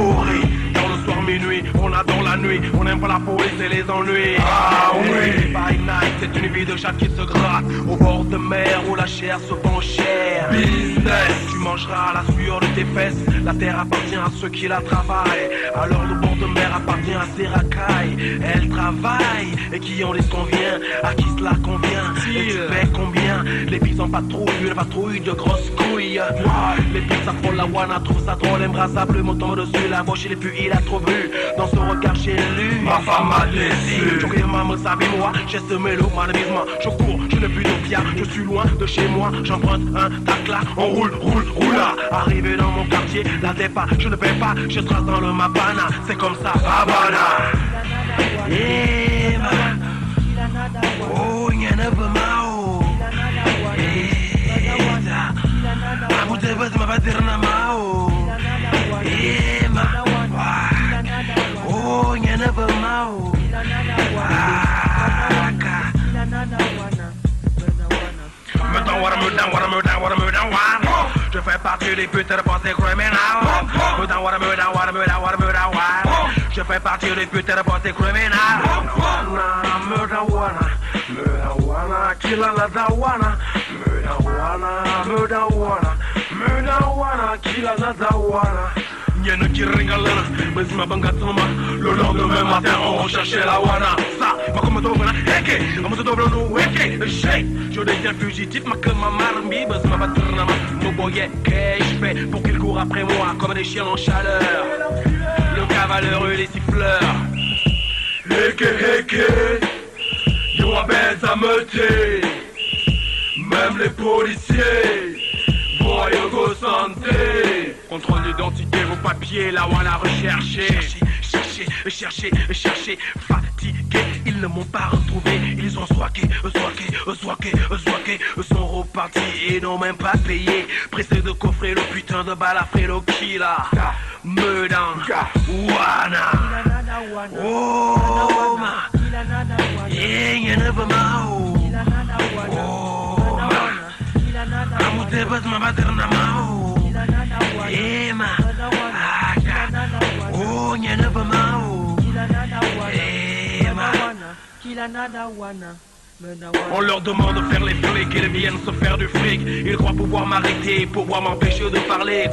pourri. Dans le soir minuit, on adore la nuit. On aime pas la police et les ennuis. Ah oui, by night, c'est une vie de chat qui se gratte au bord de mer où la chair se vend chère. Business, tu mangeras la sueur de tes fesses. La terre appartient à ceux qui la travaillent. Alors le bord de mer appartient à ces racailles. Elles travaillent et qui en les convient. À qui cela convient? Et tu fais combien? Les filles en patrouille, une patrouille de grosses couilles. Les filles s'affrontent la wana, trouve ça drôle, embrassable. Le montant dessus, la voix chez les puits, il a trop vu. Dans ce regard j'ai lu, ma femme m'a déçu. Je ris maman, savez moi, j'ai semé le malheureusement. Je cours, je n'ai plus de pierre, je suis loin de chez moi. J'emprunte un tacla, on roule, là. Arrivé dans mon quartier, la dépa, je ne paie pas. Je trace dans le mapana, c'est comme ça, Havana. Yeah, man. Oh, y'en a pas mao. Aku tebas ma paterna mao. Yeah, man. Oh, y'en a pas mao. Je fais partie des putains de pensées criminelles. Je fais partie des putains de pensées criminelles. Kila la dawana. Kila la dawana. Y'en a qui ringalent, mais ma bangatoma. Le lendemain matin, on recherchait la wana. Ça, ma comme d'ovena, eke, ma se double nous, eke, shake. Je deviens fugitif, ma que ma marmie, mais ma batrna, mon boyet, qu'est-ce je fais pour qu'il court après moi comme des chiens en chaleur. Le cavaleur et les siffleurs. Eke, eke, y'ont un bête à meuter. Même les policiers. Voyons santé. Contrôle d'identité, vos papiers, là où on a recherché. Chercher, fatigués, ils ne m'ont pas retrouvé. Ils ont swaqué, sont repartis et n'ont même pas payé. Pressés de coffrer le putain de balafredo Killa. Meudon, wana. Oh, ma. Yeah, y'en a pas mao. Oh, ma. Kamu tebas ma paterna mao. Yeah, ma. Oh, y'en a pas mao. Yeah, ma. On leur demande de faire les flics, ils viennent se faire du fric. Ils croient pouvoir m'arrêter, pouvoir m'empêcher de parler.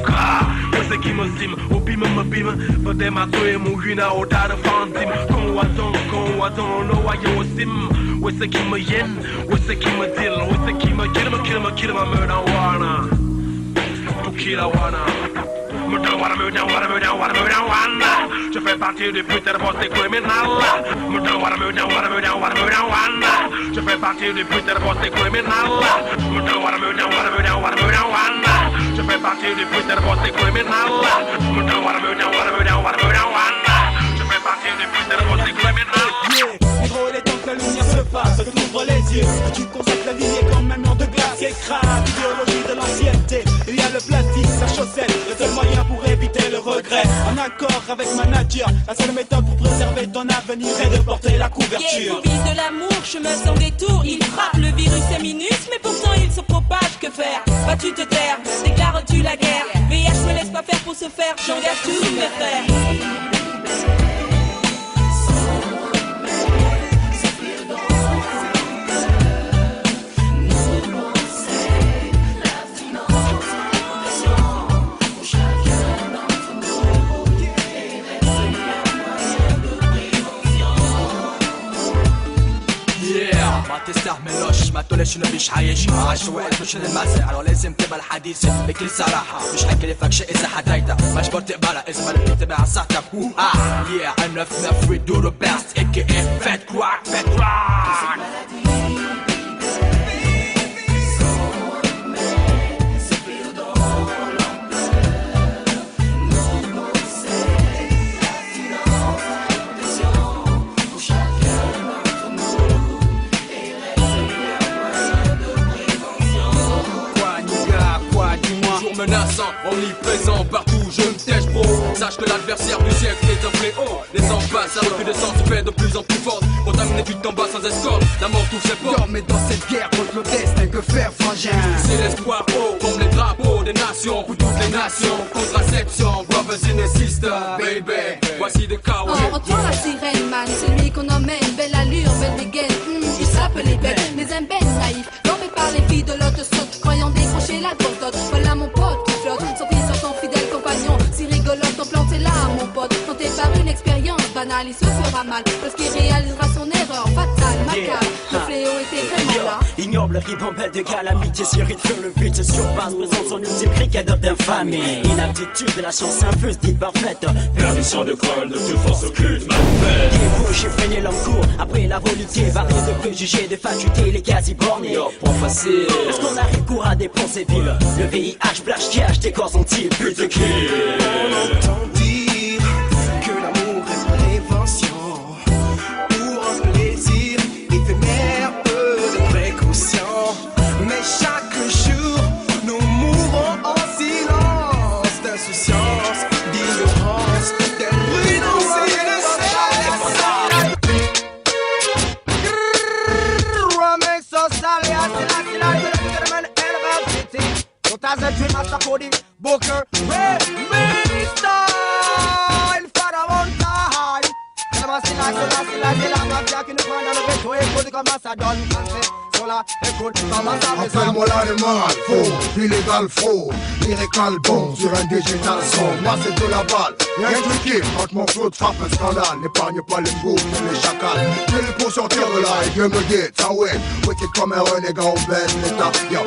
Moi c'est qui me sim, au bim me bim. Peut-être ma soeur mouina au tas de fantômes. Qu'on attend, no wayo sim. Ouais c'est qui me yen, ouais c'est qui me deal, ouais c'est qui me kill me murder wana. To kill a wana. Je fais partie du putain de pensée criminelle. Je fais partie du putain de pensée criminelle. Je fais partie du putain de pensée criminelle. Je fais partie du putain de pensée criminelle. Négro, il est temps que la lumière se fasse, que tu ouvres les yeux, que tu consacres la lignée comme un mur de glace qui écrase l'idéologie de l'ancienneté. Il y a le plastique, sa chaussette, le seul moyen pour éviter le regret. En accord avec ma nature, la seule méthode pour préserver ton avenir est de porter la couverture. Vise de l'amour, chemin sans détour, il frappe. Le virus est minus, mais pourtant il se propage. Que faire? Vas-tu te taire? Déclares-tu la guerre? VIH me laisse pas faire pour se faire, j'engage tous mes frères. تستحمل ملوش ما تقولش انه مش عايش عشوائي مش المزرعة ولازم تبقى الحديثة بكل صراحة مش حكلفك شيء اذا حديتها مجبور تقبلها اسمها اللي بتتبع صحتك yeah I'm enough we do the best aka fat crack menaçant, omniprésent partout, je me tèche bro. Sache que l'adversaire du siècle est un fléau. Les empasses, ça refus de sang se fait de plus en plus forte. Contaminer et tu t'en bats sans escorte. La mort touche ses portes. Mais dans cette guerre contre le destin, que faire, frangin? C'est l'espoir haut, comme les drapeaux des nations. Pour toutes les nations, contraception, brothers and sisters, baby. Voici des chaos. Entends la sirène, man, c'est lui qu'on emmène. Belle allure, belle dégaine, il s'appelle les belles. Les imbènes naïfs, dormés par les filles de l'autre sorte, croyant décrocher la grosse dot. Voilà mon pote qui flotte, sorti sur ton fidèle compagnon. Si rigolote, ton plan c'est là, mon pote. Tenté par une expérience banale, il se fera mal. Parce qu'il réalisera son erreur fatale, macabre. Le fléau était vraiment là. Ignoble ribambelle de calamité, Cyril feu le but se surpasse, présente son ultime cri cadeau d'infamie. Inaptitude de la chance infuse, dite parfaite. Perdition de crâne de toute force occulte, mal faite. Qui est bouche, freiner l'homme court, après la volupté, variée de préjugés, de fatuité, les quasi bornés. Pas facile. Est-ce qu'on arrive court à des pensées vives? Le VIH, flash, cash, tes corps sont-ils plus de kill? On entend dire que l'amour est prévention pour un plaisir éphémère, peu de précaution. Mais chaque jour, nous mourons en silence d'insouciance, d'ignorance, d'imprudence et de sécheresse. Remix social, as a dream master coding, Booker, Remix style, father one time. Tell them I still I'm back in the corner of it, so it goes to come as I done, appelle-moi l'animal, faux, illégal, faux, lyrical, bon, sur un digital son. Moi c'est de la balle, y'a un truc qui, quand mon flow frappe un scandale. N'épargne pas les bouts, mais les chacals. Fais-le pour sortir de là et Dieu me guide, ça ouais. Wicked comme un renégat, on baisse l'état. Yo,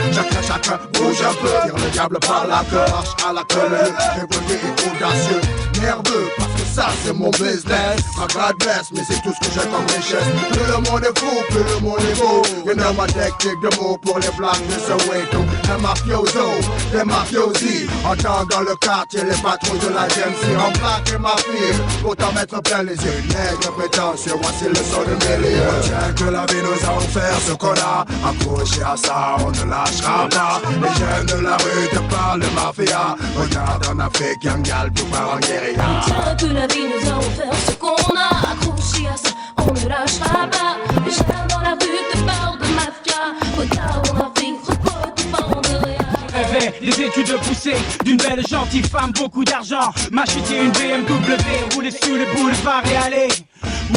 chacun, bouge un peu. Tire le diable par la queue, marche à la queue. Le révolté est audacieux, nerveux, parce que ça c'est mon business. Ma grade baisse, mais c'est tout ce que j'ai comme richesse. Plus le monde est fou, plus le monde est beau. You know ma technique de mots pour les blacks de Soweto. Un mafioso, des mafiosi. Entends dans le quartier les patrons de la GMC. En plaque et ma fille, pour t'en mettre plein les yeux. Nègre prétentieux, voici le son de milieu. Tiens que la vie nous a offert ce qu'on a. Accroché à ça, on ne lâchera pas. Les jeunes de la rue te parlent de mafia. Regarde en Afrique, y'a un gal tout part en guérilla. Tiens que la vie nous a offert ce qu'on a. Accroché à ça, on ne lâchera pas. Les jeunes dans la rue te parlent de mafia. Regarde en Afrique, repos, tu parles de rien. Rêver des études poussées d'une belle gentille femme, beaucoup d'argent. M'acheter une BMW, rouler sur le boulevard et aller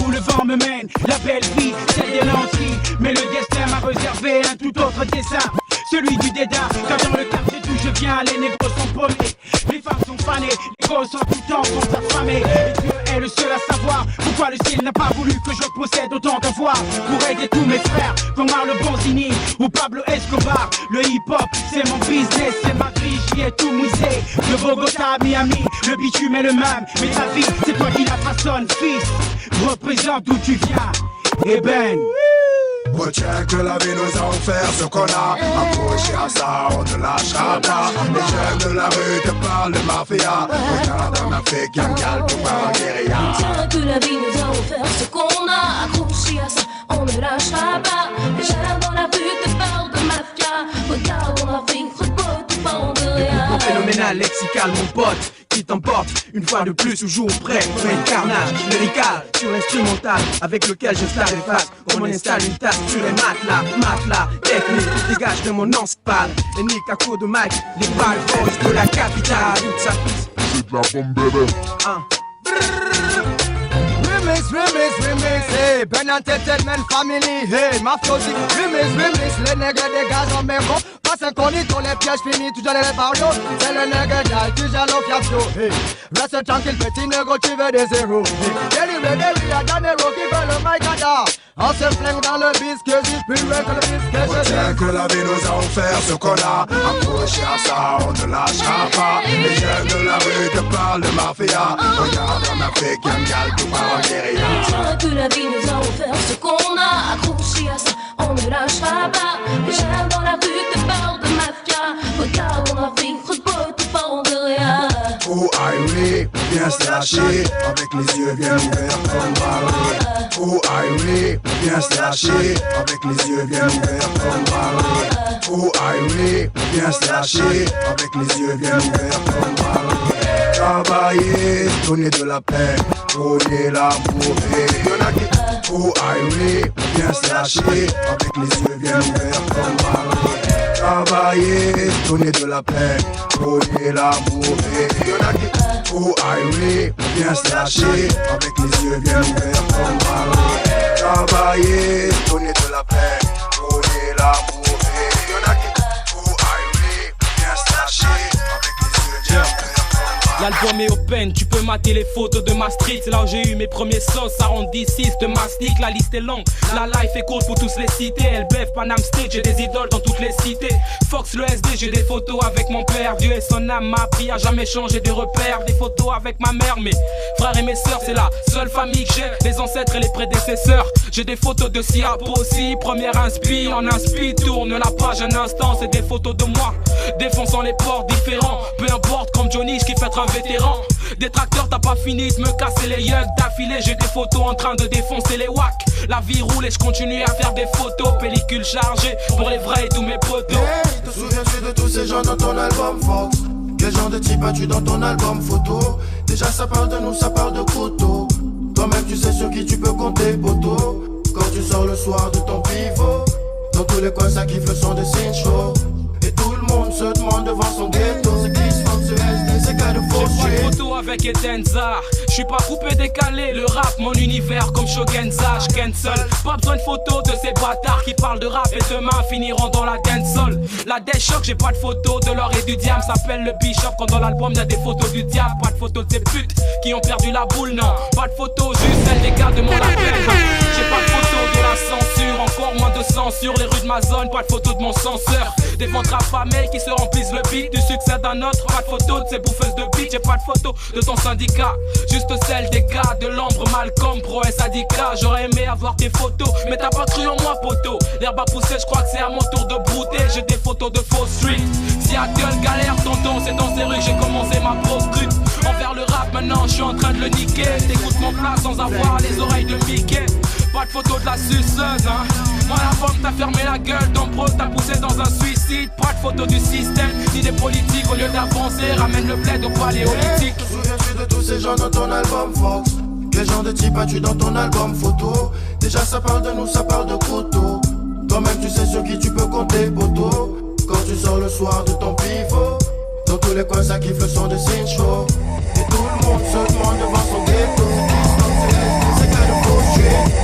où le vent me mène. La belle vie, celle des lentilles. Mais le destin m'a réservé un tout autre dessin, celui du dédain. Car dans le quartier d'où je viens, les négros sont paumés, les femmes sont fanées, les gosses en tout temps sont affamés. Et Dieu est le seul à savoir pourquoi le ciel n'a pas voulu que je possède autant de voix pour aider tous mes frères comme Marlo Bonzini ou Pablo Escobar. Le hip-hop, c'est mon business, c'est ma vie, j'y ai tout moussé. De Bogota à Miami, le bitume est le même, mais ta vie, c'est toi qui la façonne, fils. Représente d'où tu viens, et ben. Retiens que la vie nous a offert ce qu'on a. Accroché à ça, on ne lâchera pas. Les jeunes de la rue te parlent de mafia. Regarde en Afrique, y'a un gal tout part en guérilla. Tiens que la vie nous a offert ce qu'on a. Accroché à ça, on ne lâchera pas. Les jeunes dans la rue te parlent de mafia. Regarde en Afrique, repos, tu parles de rien. Phénoménal, lexical, mon pote, qui t'emporte une fois de plus, toujours prêt pour un carnage lyrical sur l'instrumental avec lequel je stare les faces. On installe une tasse sur les matelas technique, dégage de mon encépale. Les niques à coups de mic, les balles forges de la capitale. Toute sa piste, c'est de la bombe bébé. Remix, hey, Ben Entertainment Family, hey, mafiosi, remix, les nègres des gaz en mer, passe un conito, les pièges finis, tu gères les barrios, c'est le nègre d'al, tu gères le fiasco, hey, reste tranquille, petit nègre, tu veux des zéros, hey, délivré, y'a Danero qui veut le mic à d'art, on se flingue dans le bis, que j'y plus loin que le bis, que je Retiens que la vie nous a offert ce qu'on a. Accroché à ça, on ne lâchera pas. Les jeunes de la rue te parlent de mafia. Regarde en Afrique, y'a un gal tout part en guérilla. Tiens que la vie nous a offert ce qu'on a. Accroché à ça, on ne lâchera pas. Les jeunes dans la rue te parlent de mafia. Regarde en Afrique, repos, tu parles de rien. Oh Irie, viens se lâcher. Avec les yeux bien ouverts comme Barry. Oh Irie, viens se lâcher. Avec les yeux bien ouverts comme Barry. Oh Irie, viens se lâcher. Avec les yeux bien ouverts comme Barry. Travailler, donner de la paix, prôner l'amour. Et y'en a qui trop aérés, bien se lâcher, avec les yeux bien ouverts comme Marie. Travailler, donner de la paix, prôner l'amour. Et y'en a qui trop aérés, bien se lâcher, avec les yeux bien ouverts comme Marie. Travailler, donner de la paix, prôner l'amour. Et y'en a qui trop aérés, bien se lâcher, avec les yeux bien ouverts. L'album est open, tu peux mater les photos de ma street. C'est là où j'ai eu mes premiers sauces, arrondi 6 de mastic. La liste est longue, la life est courte pour tous les citer. LBF, Panam State, j'ai des idoles dans toutes les cités. Fox, le SD, j'ai des photos avec mon père. Dieu et son âme m'a appris à jamais changer de repères. Des photos avec ma mère, mes frères et mes sœurs. C'est la seule famille que j'ai, les ancêtres et les prédécesseurs. J'ai des photos de Siapo aussi, première inspi. En inspi, tourne la page un instant. C'est des photos de moi, défonçant les ports différents. Peu importe, comme Johnny, je kiffe être un vétéran. Des tracteurs, t'as pas fini de me casser les yucks d'affilée. J'ai des photos en train de défoncer les wacks. La vie roule et je continue à faire des photos. Pellicule chargée pour les vrais et tous mes potos. Hey, te souviens-tu de tous ces gens dans ton album Fox? Quel genre de type as-tu dans ton album photo? Déjà ça parle de nous, ça parle de couteau. Toi-même tu sais sur qui tu peux compter poteau. Quand tu sors le soir de ton pivot, dans tous les coins ça kiffe le son de Cincho. Et tout le monde se demande devant son ghetto. C'est qui se forme, ce SD, c'est qu'à de faux. J'ai pas de photo avec Edenza. J'suis pas coupé décalé, le rap mon univers comme Shogenza. J'cancel, pas besoin de photos de ces bâtards qui parlent de rap et demain finiront dans la dancehall. La Death Shock, j'ai pas de photos de l'or et du diable. S'appelle le Bishop quand dans l'album y'a des photos du diable. Pas de photos de ces putes qui ont perdu la boule, non. Pas de photos, juste celles des gars de mon label. J'ai pas de photos de la censure, encore moins de censure. Les rues de ma zone, pas de photos de mon censeur. Des ventres affamés qui se remplissent le beat du succès d'un autre. Pas de photos de ces bouffeuses de beat. J'ai pas de photos de ton syndicat, juste celle des gars de l'ombre. Malcolm, Pro et Sadika. J'aurais aimé avoir tes photos, mais t'as pas cru en moi, poteau. L'herbe a poussé, je crois que c'est à mon tour de brouter. J'ai des photos de Faux Street. Seattle galère, tonton, c'est dans ces rues que j'ai commencé ma proscrite. Envers le rap, maintenant je suis en train de le niquer. T'écoutes mon plat sans avoir les oreilles de Mickey. Pas de photos de la suceuse, hein. Moi la femme t'a fermé la gueule, ton bro t'a poussé dans un suicide. Pas de photos du système, ni des politiques. Au lieu d'avancer, ramène le plaid au paléolithique. Te souviens-tu de tous ces gens dans ton album Fox? Quel genre de type as-tu dans ton album photo? Déjà ça parle de nous, ça parle de couteau. Toi-même tu sais sur qui tu peux compter poteau. Quand tu sors le soir de ton pivot, dans tous les coins ça kiffe le son de Cincho. Et tout le monde se demande devant son ghetto. C'est qu'à de faux street.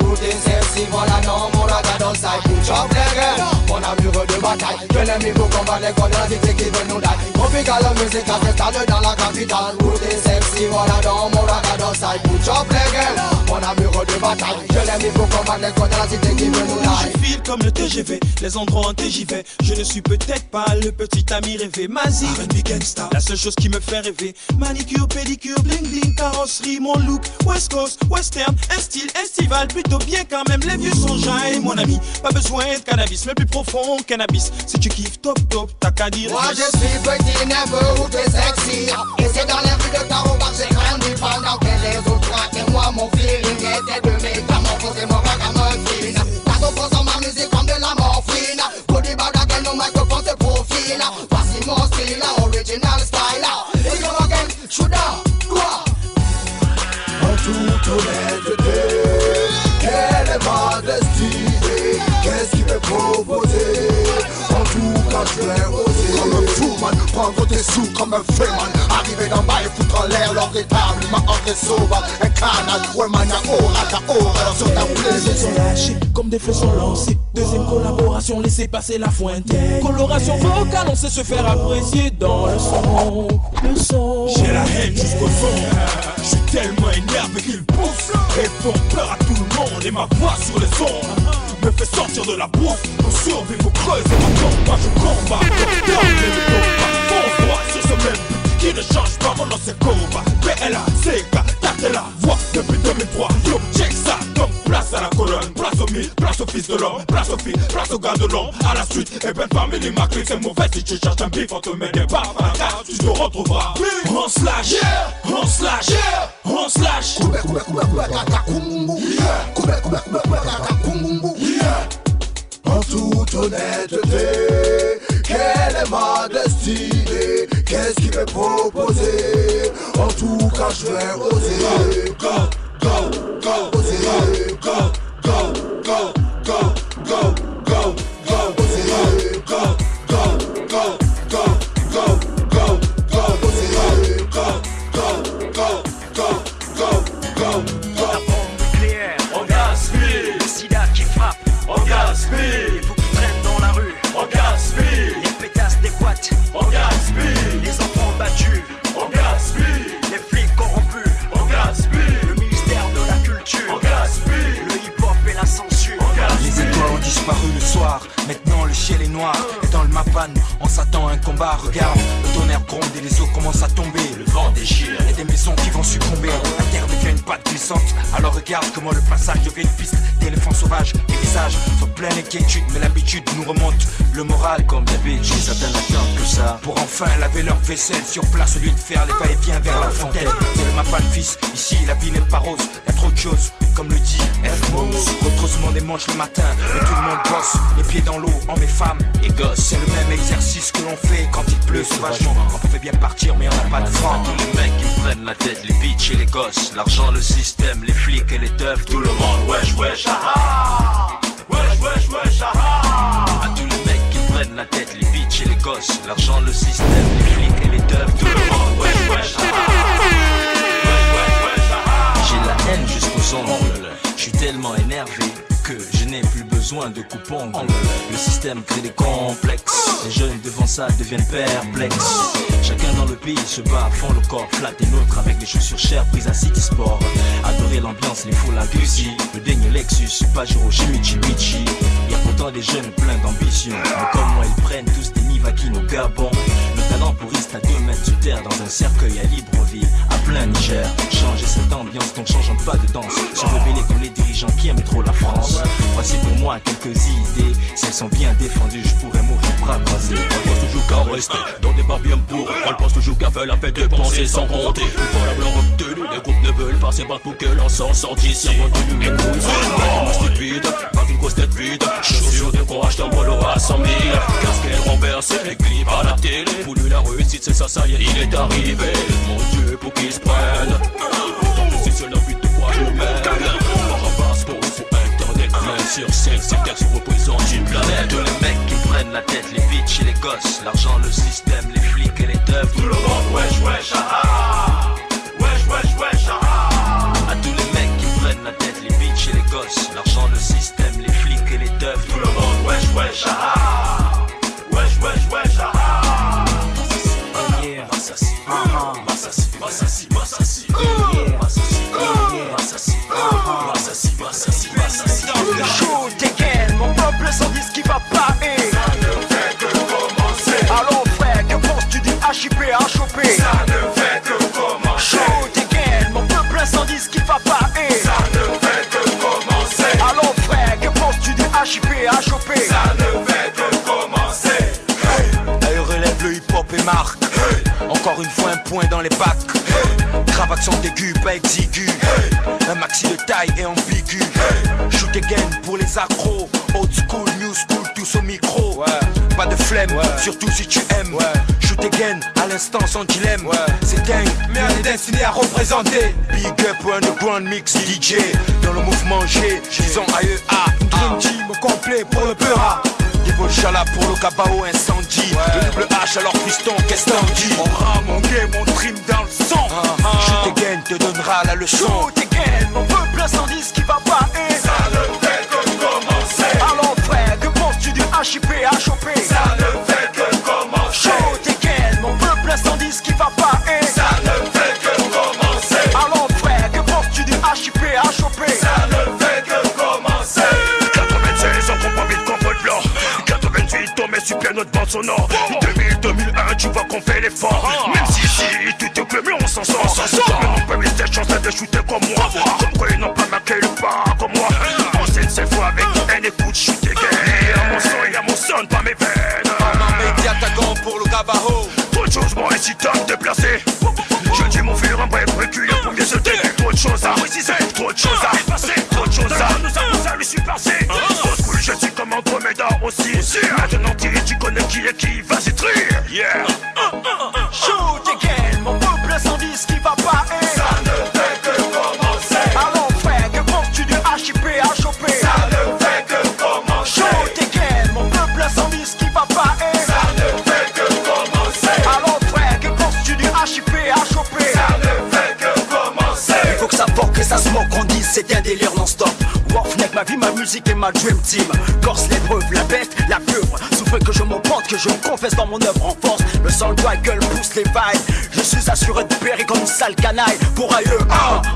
Routine, c'est voilà, non, mon regard dans le side. Chop les gueules, on a mur de bataille. Que l'ennemi pour combattre les codes de la cité qui veulent nous die. Tropical musique, ça s'installe dans la capitale. Routine, c'est voilà, non, mon regard dans le side. Chop les gueules, on a mur de bataille. Que l'ennemi pour combattre les codes de la cité qui veulent nous die. Je file comme le TGV, les endroits hantés j'y vais. Je ne suis peut-être pas le petit ami rêvé. Mazzy, R&B gangsta, la seule chose qui me fait rêver. Manicure, pédicure, bling bling, carrosserie, mon look. West Coast, western, un style estival. Plutôt bien quand même, les vieux sont jailles, mon ami. Pas besoin de cannabis, mais plus profond cannabis. Si tu kiffes top top, t'as qu'à dire. Moi je suis petit, nerveux ou très sexy. Et c'est dans les rues de Tarouba que j'ai grandi. Pendant que les autres ratent, moi mon feeling était de métamorphose et mon ragamuffin. T'as d'autres dans ma musique comme de la morphine. Pour des badagues, nos microphones se profilent. Voici mon style, original style. Et comme again, chouda, quoi? En toute honnêteté, quelle est ma destinée? Qu'est-ce qui m'est proposé? En tout cas je vais oser. Comme un fou man, prendre des sous comme un freeman. Arriver d'en bas et foutre en l'air leur étable. Il m'a entré sauvage, un canal. Ouais man, y'a horreur sur ta plaie. Les autres sont lâchés comme des fleurs sont lancées. Deuxième collaboration, laissez passer la fuente. Coloration vocale, on sait se faire apprécier dans le son. Le son. J'ai la haine jusqu'au fond. Je suis tellement énervé qu'il pousse et font peur à tout le monde. Et ma voix sur les ondes me fait sortir de la bourse. Pour survivre au creux, c'est mon combat, je combats. Fonce droit sur ce même but qui ne change pas, mon nom c'est Koba. PLA, CK, t'as la voix depuis 2003. Yo, check ça, donc place à la colonne, place au famille, place au fils de l'homme, place aux filles, place aux gars de l'ombre. À la suite, et belle famille, ma clique c'est mauvais. Si tu cherches un bif, on te met des baffes à la carte, tu te retrouveras. On slash, on slash, on slash. En toute honnêteté, quelle est ma destinée? Qu'est-ce qui m'est proposé? En tout cas, je vais oser. Go, go, go, oser. Go, go, go, go, go, go, go, oser. Go, go, go, go, go, go, go, oser. Go, go, go, go, go, go, go. La bombe nucléaire, on gaspille. Le sida qui frappe, on gaspille. Les fous qui traînent dans la rue, on gaspille. les pétasses des boîtes, On gaspille. les enfants battus, On gaspille. les flics corrompus, On gaspille. le ministère de la culture, On gaspille. le hip-hop et la censure. Les étoiles ont disparu le soir, maintenant le ciel est noir. Et dans le Mapan, on s'attend à un combat. Regarde, le tonnerre gronde et les eaux commencent à tomber. Le vent déchire et des maisons qui vont succomber. La terre devient une pâte glissante. Alors regarde comment le passage devient une piste d'éléphants sauvages. Les visages sont pleins d'inquiétude, mais l'habitude nous remonte le moral. Comme d'habitude, certains n'attendent que ça pour enfin laver leur vaisselle sur place au lieu de faire les va-et-vient vers la fontaine. C'est le Mapan fils, ici la vie n'est pas rose. Y'a trop de choses, comme le dit F-Mose. Retroussement des manches le matin, et tout le monde bosse. Les pieds dans l'eau, hommes et femmes et gosses. C'est le même exercice que l'on fait quand il pleut sauvagement. On pouvait bien partir, mais on n'a pas de francs. Tous les mecs qui me prennent la tête, les bitches et les gosses. L'argent, le système, les flics et les teufs. Tout le monde, wesh, wesh, ah. Wesh, wesh, wesh, ah. À tous les mecs qui me prennent la tête, les bitches et les gosses. L'argent, le système, les flics et les teufs. Tout le monde, wesh, wesh, ah. Wesh, wesh, wesh, ah. J'ai la haine jusqu'aux ongles. Je suis tellement énervé que je n'ai plus besoin de coupe-ongles. Le système crée des complexes. Les jeunes devant ça deviennent perplexes. Chacun dans le pays se bat à fond, le corps flatte et l'autre avec les chaussures chères prises à City Sport. Adorer l'ambiance, les foules à Gucci. Le digne Lexus, Pajero chez Mitsubishi. Y a pourtant des jeunes pleins d'ambition, mais comme moi ils prennent tous des Nivaki au Gabon. Le talent pourriste à 2 mètres sous terre dans un cercueil à Libreville, à plein Niger. Changer cette ambiance, donc changeons pas de danse. Se rebeller comme les dirigeants qui aiment trop la France. Voici pour moi quelques idées. Si elles sont bien défendues, je pourrais mourir bras croisés. On pense toujours qu'à rester dans des bars bien bourrés. On pense toujours qu'à faire la fête et penser sans compter. Une fois la blanc obtenue, les groupes ne veulent pas se battre pour que l'on s'en sorte d'ici. Revenu les couilles, pas d'une stupide, pas d'une grosse tête vide. Chaussures de courage d'un bolo à 100 000. Casquette renversée, les clips à la télé. Voulu la réussite, c'est ça, ça y est, il est arrivé. Mon Dieu, pour qu'ils se prennent. Pourtant je suis seul en but de quoi je mène. Barabas pour Internet, plein sur scène. Ces textes représentent une planète. Tous les mecs qui me prennent la tête, les bitches et les gosses. L'argent, le système, les flics et les teufs. Tout le monde, wesh, wesh, ah ah. Wesh, wesh, wesh, ah ah. À tous les mecs qui me prennent la tête, les bitches et les gosses. L'argent, le système, les flics et les teufs. Tout le monde, wesh, wesh, ah ah. Wesh, wesh, wesh, ah ah. Massassi, Massassi, Massassi, Massassi, Massassi, Massassi, Massassi. Chaud dégaine, mon peuple sans dit ce qui va pas et Ça ne fait que commencer. Alors frère, que penses-tu du HIP à choper? Ça ne fait que commencer. Chaud dégaine, mon peuple sans dit ce qui va pas et Ça ne fait que commencer. Alors frère, que penses-tu du HIP à choper? Ça ne fait que commencer. Elle relève le hip-hop et marque. Encore une fois un point dans les bacs. Grave accent aigu, pas exigu. Un maxi de taille et ambigu. Shoot again pour les accros. Old school, new school, tous au micro. Pas de flemme, surtout si tu aimes. Shoot again, à l'instant sans dilemme. C'est dingue, mais on est destiné à représenter. Big up, underground mix DJ. Dans le mouvement G, disons AEA. Dream team au complet pour le Peura. Niveau Chala pour le Cabao incendie. Le double H alors fiston, qu'est-ce t'en dis? On rame, on game, on trim dans le sang. Shoot again te donnera la leçon. Shoot again, mon peuple sans dit ce qui va pas et Ça ne fait que commencer. Alors frère, que penses-tu du HIP à choper? Ça ne fait que commencer. Shoot again, mon peuple sans dit ce qui va pas et Ça ne fait que commencer. Alors frère, que penses-tu du HIP à choper? Ça ne fait que commencer. 96, on comprend vite qu'on vole blanc. 88, on met super notre bande sonore. 2000, 2001, tu vois qu'on fait l'effort. Même si tu te plais, mais on s'en sort. Mais on peut rester chance de shooter comme moi. Comme quoi ils n'ont pas marqué le pas comme moi. On sait une seule fois avec écoute, je suis dégaine. À mon sang et à mon son, pas mes veines. Armand média tagant pour le Gabaho. Trop de choses m'ont incité à me déplacer. Je dis mon frère, un bref reculer pour mieux sauter. Trop de choses à préciser, trop de choses à effacer. Trop de choses à nous avons ça lui suis passé. Trop cool, je suis comme Andromeda aussi. Maintenant tu connais qui est qui, vas-y trie. Yeah. Shoot again, mon peuple sans dit ce qui va pas. Ça ne fait que commencer. Allons frère, que continue à chipper, à choper. Ça ne fait que commencer. Shoot again, mon peuple sans dit ce qui va pas. Ça ne fait que commencer. Allons frère, que continue à chipper, à choper. Ça ne fait que commencer. Il faut que ça porte, que ça se moque, qu'on dise c'est un délire non-stop. Warfneck, ma vie, ma musique et ma dream team. Corse, l'épreuve, la bête, la pieuvre. Souffre que je m'empante, que je me confesse dans mon œuvre en force. Le sang de gueule pousse les vagues. Je suis assuré de périr comme une sale canaille. Pour ailleurs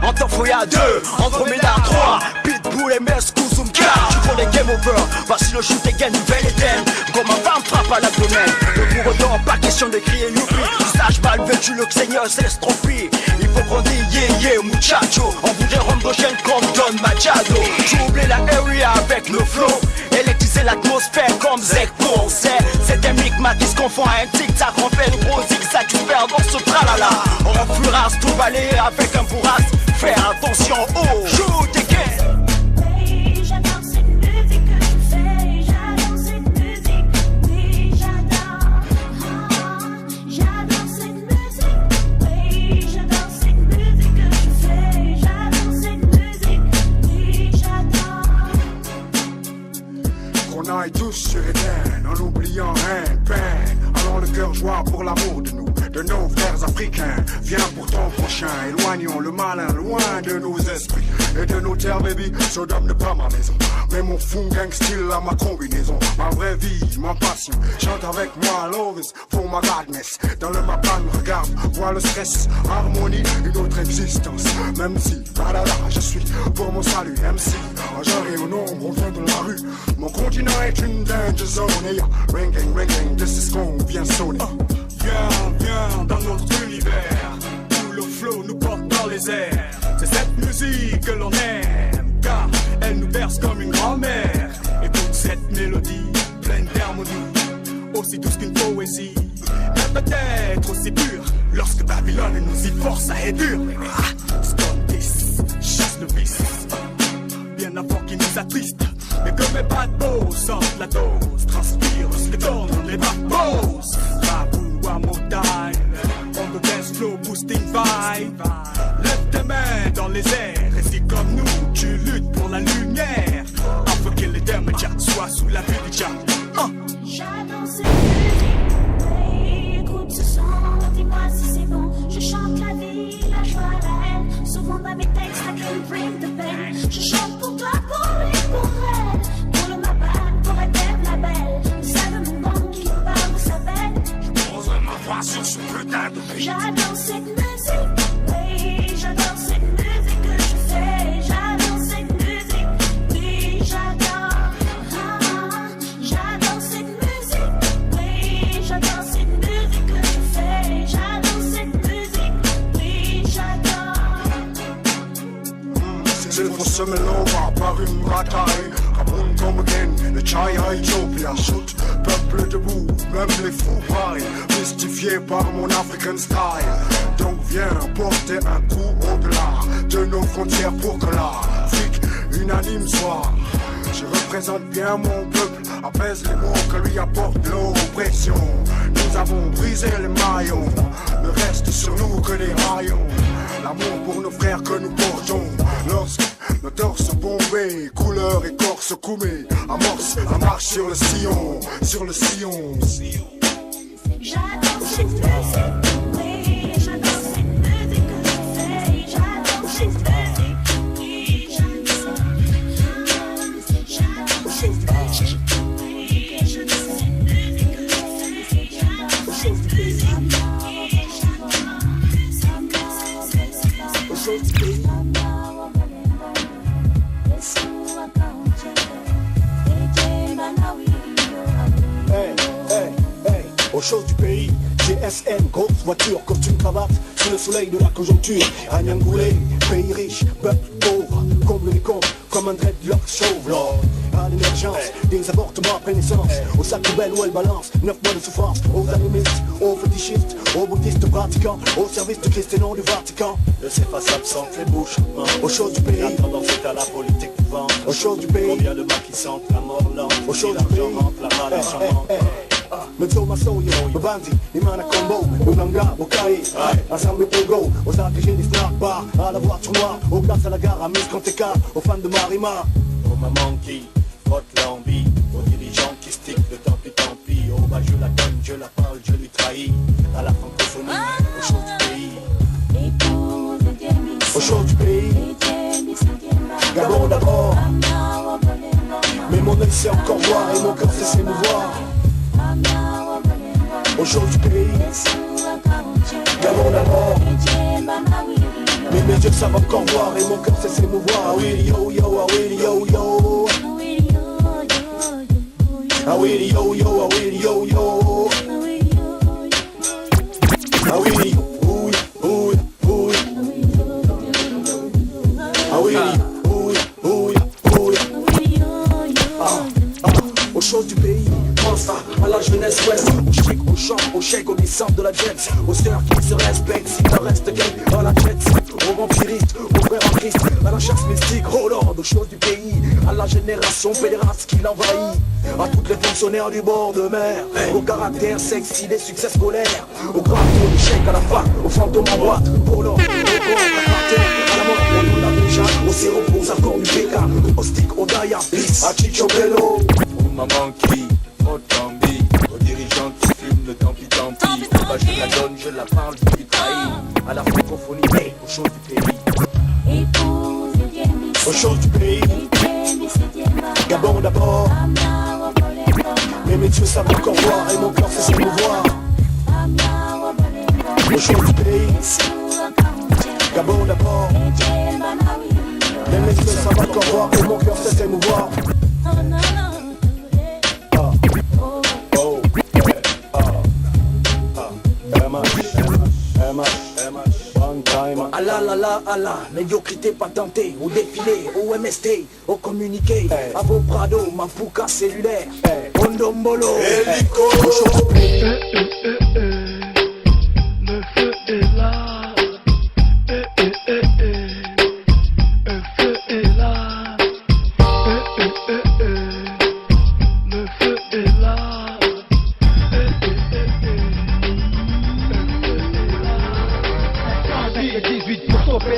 1, en Tafoya 2, Andromeda 3, Pitbull, MS, Kouzoum 4. Tu prends les game over, voici le shoot again, nouvelle Eden. Comme un femme frappe à l'abdomen. Le pour autant, pas question de crier youpi. Visage mal vêtu, le Xenios s'estropie. Il faut qu'on dise yeah yeah muchacho. On voudrait rendre chaîne comme Don Machado. Troubler la area avec le flow. Électriser l'atmosphère comme Zekpo. C'est un micmac qui se confond à un tic-tac. On fait le gros zigzag qui se perd dans ce tralala. On fera tout balayer avec un bourras. Faire attention au shoot again. On aille tous sur Eden, en oubliant un peine. Alors le cœur joie pour l'amour de nous, de nos frères africains. Viens pour ton prochain, éloignons le malin loin de nos esprits et de nos terres, baby. Sodome n'est pas ma maison, mais mon fou gang style à ma combinaison. Ma vraie vie, ma passion, chante avec moi, love is for my godness. Dans le mapan, regarde, vois le stress, harmonie, une autre existence. Même si, là, je suis pour mon salut, MC. En genre et au nombre, on vient de la rue. Mon continent est une danger zone. Et y'a ringing, ringing, de ce qu'on vient sonner. Viens dans notre univers, où le flow nous porte dans les airs. C'est cette musique que l'on aime, car elle nous berce comme une grand-mère. Écoute cette mélodie pleine d'harmonie, aussi douce qu'une poésie, mais peut-être aussi pure. Lorsque Babylone nous y force à être dur. Stone this, chasse le vice, bien avant qu'il nous attriste. Mais comme mes bad boys sortent la dose, transpire, se détourne les bad boys. Babou one more time, on the dance floor boosting vibe. Lève tes mains dans les airs, et si comme nous tu luttes pour la lumière, afin que les damage soient sous la vue du diable. J'adore cette musique, écoute ce son, dis-moi si c'est bon. Je chante la vie, la joie, la haine. Souvent dans mes textes, I can bring the pain. Je chante pour toi, pour lui, pour elle. Pour le mapan, pour être la belle. Vous savez mon nom qui parle de sa belle. Je poserai ma voix sur ce putain de beat. J'adore cette musique, oui, j'adore cette musique que je fais. J'adore cette musique, oui, j'adore. J'adore cette musique, oui, j'adore cette musique que je fais. J'adore cette musique, oui, j'adore. S'il faut se mélanger par une bataille, Kaboom come again, le Chai Ethiopia shoot. Peuple debout, même les fous pareils, mystifiés par mon African style. Donc viens porter un coup au-delà de nos frontières pour que l'Afrique unanime soit. Je représente bien mon peuple, apaise les mots que lui apporte l'oppression. Nous avons brisé les maillons, ne reste sur nous que des rayons. L'amour pour nos frères que nous portons, lorsque nos torses bombés, couleur écorce coumée, amorce la marche sur le sillon, sur le sillon. J'adore cette musique, oui, j'adore cette musique que je fais. J'adore cette musique, oui, j'adore. J'adore cette musique, oui, j'adore cette musique que je fais. J'adore cette musique, oui, Aux choses du pays, GSN, grosse voiture comme une cravate, sous le soleil de la conjoncture. Agnangoulé, pays riche, peuple pauvre, comble les comptes comme un dreadlock chauve. Lord, à l'émergence des avortements après naissance. Aux sacs poubelles où elle balance 9 mois de souffrance. Aux animistes, aux fétichistes, aux bouddhistes pratiquants, au service du Christ et non du Vatican. Le CFA s'absente les bouches, aux choses du pays. La tendance est à la politique du ventre. Aux choses du pays. Combien de mains qui sentent la mort lente. Aux choses du pays. L'argent rentre, l'argent rentre. Meto masoyo, babanzi, imana combo, Uganga, Bokai, ensemble Pogo, aux APG des snack bars, à la voiture noire, aux places à la gare, à Miss Conteca, aux fans de Marima. Aux mamans qui frottent l'envie, aux dirigeants qui stickent le tant pis, oh bah je la donne, je la parle, je lui trahis, à la francophonie, aux choses du pays. Aux choses du pays. Gabon d'abord. Mais mon œil sait encore voir et mon cœur sait s'émouvoir. Aux choses du pays. Gabon d'abord. Mais mes yeux savent encore voir et mon cœur sait s'émouvoir. Ah oui yo yo, ah oui yo yo. Ah oui yo yo, ah oui yo yo. Ah oui, oui, oui, oui. Ah oui, oui, oui, oui. Aux choses du pays, pense à la jeunesse ouest. Au chic, au chant, au chèque, aux descentes de la jet. Aux sœurs qui se respectent, s'il en reste quelques à la jet. Aux vampiristes, aux frères en Christ, à la chasse mystique, oh Lord, aux choses du pays. À la génération pédéraste qui l'envahit. À toutes les fonctionnaires du bord de mer. Au caractère sexy des succès scolaires. Au grand tour du chèque à la fac, aux fantômes en boîte. Oh Lord, au corps, à la mort, on l'a déjà. Au sirop, aux accords du PK. Au stick, au Daya, bis, à Chicho Bello. Aux mamans qui frottent l'envie. Aux dirigeants qui fument le tant pis. Bah, je la donne, je la parle, je lui trahis. À la francophonie, mais aux choses du pays. Aux choses du pays. Gabon d'abord. Mais mes yeux savent encore voir et mon cœur sait s'émouvoir. Aux choses du pays. Gabon d'abord. Mais mes yeux savent encore voir et mon cœur sait s'émouvoir. Allah la la Allah, médiocrité patentée, au défilé, au MST, au communiqué, à vos Prado, Mapuka cellulaire, Ondombolo, Hélico, le feu est là, le feu est là, le feu est là.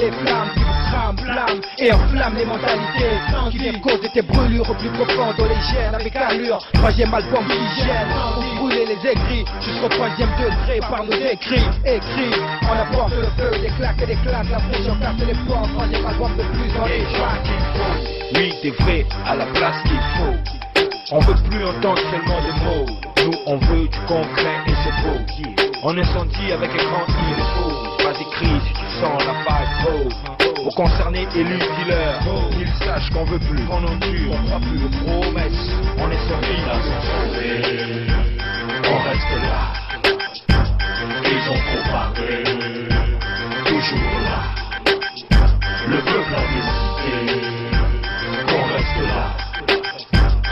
Les flammes qui vous crament, blâme et enflamme les mentalités qui viennent causer tes brûlures au plus profond dans les gènes avec allure. Troisième album qui gêne pour brûler les aigris jusqu'au 3e degré par nos écrits. Écrits, on apporte le feu, des claques et des claques, la pression casse les portes. Troisième album de plus dans les tracks. Oui, des vrais à la place qu'il faut. On veut plus entendre seulement des mots. Nous on veut du concret et c'est beau. On incendie avec un grand il. Vas-y crie si tu sens la vibe. Aux concernés élus dealers, qu'ils sachent qu'on veut plus, qu'on endure, on croit plus aux promesses. On est servi là, on reste là. Ils ont trop parlé, toujours là. Le peuple a décidé qu'on reste là.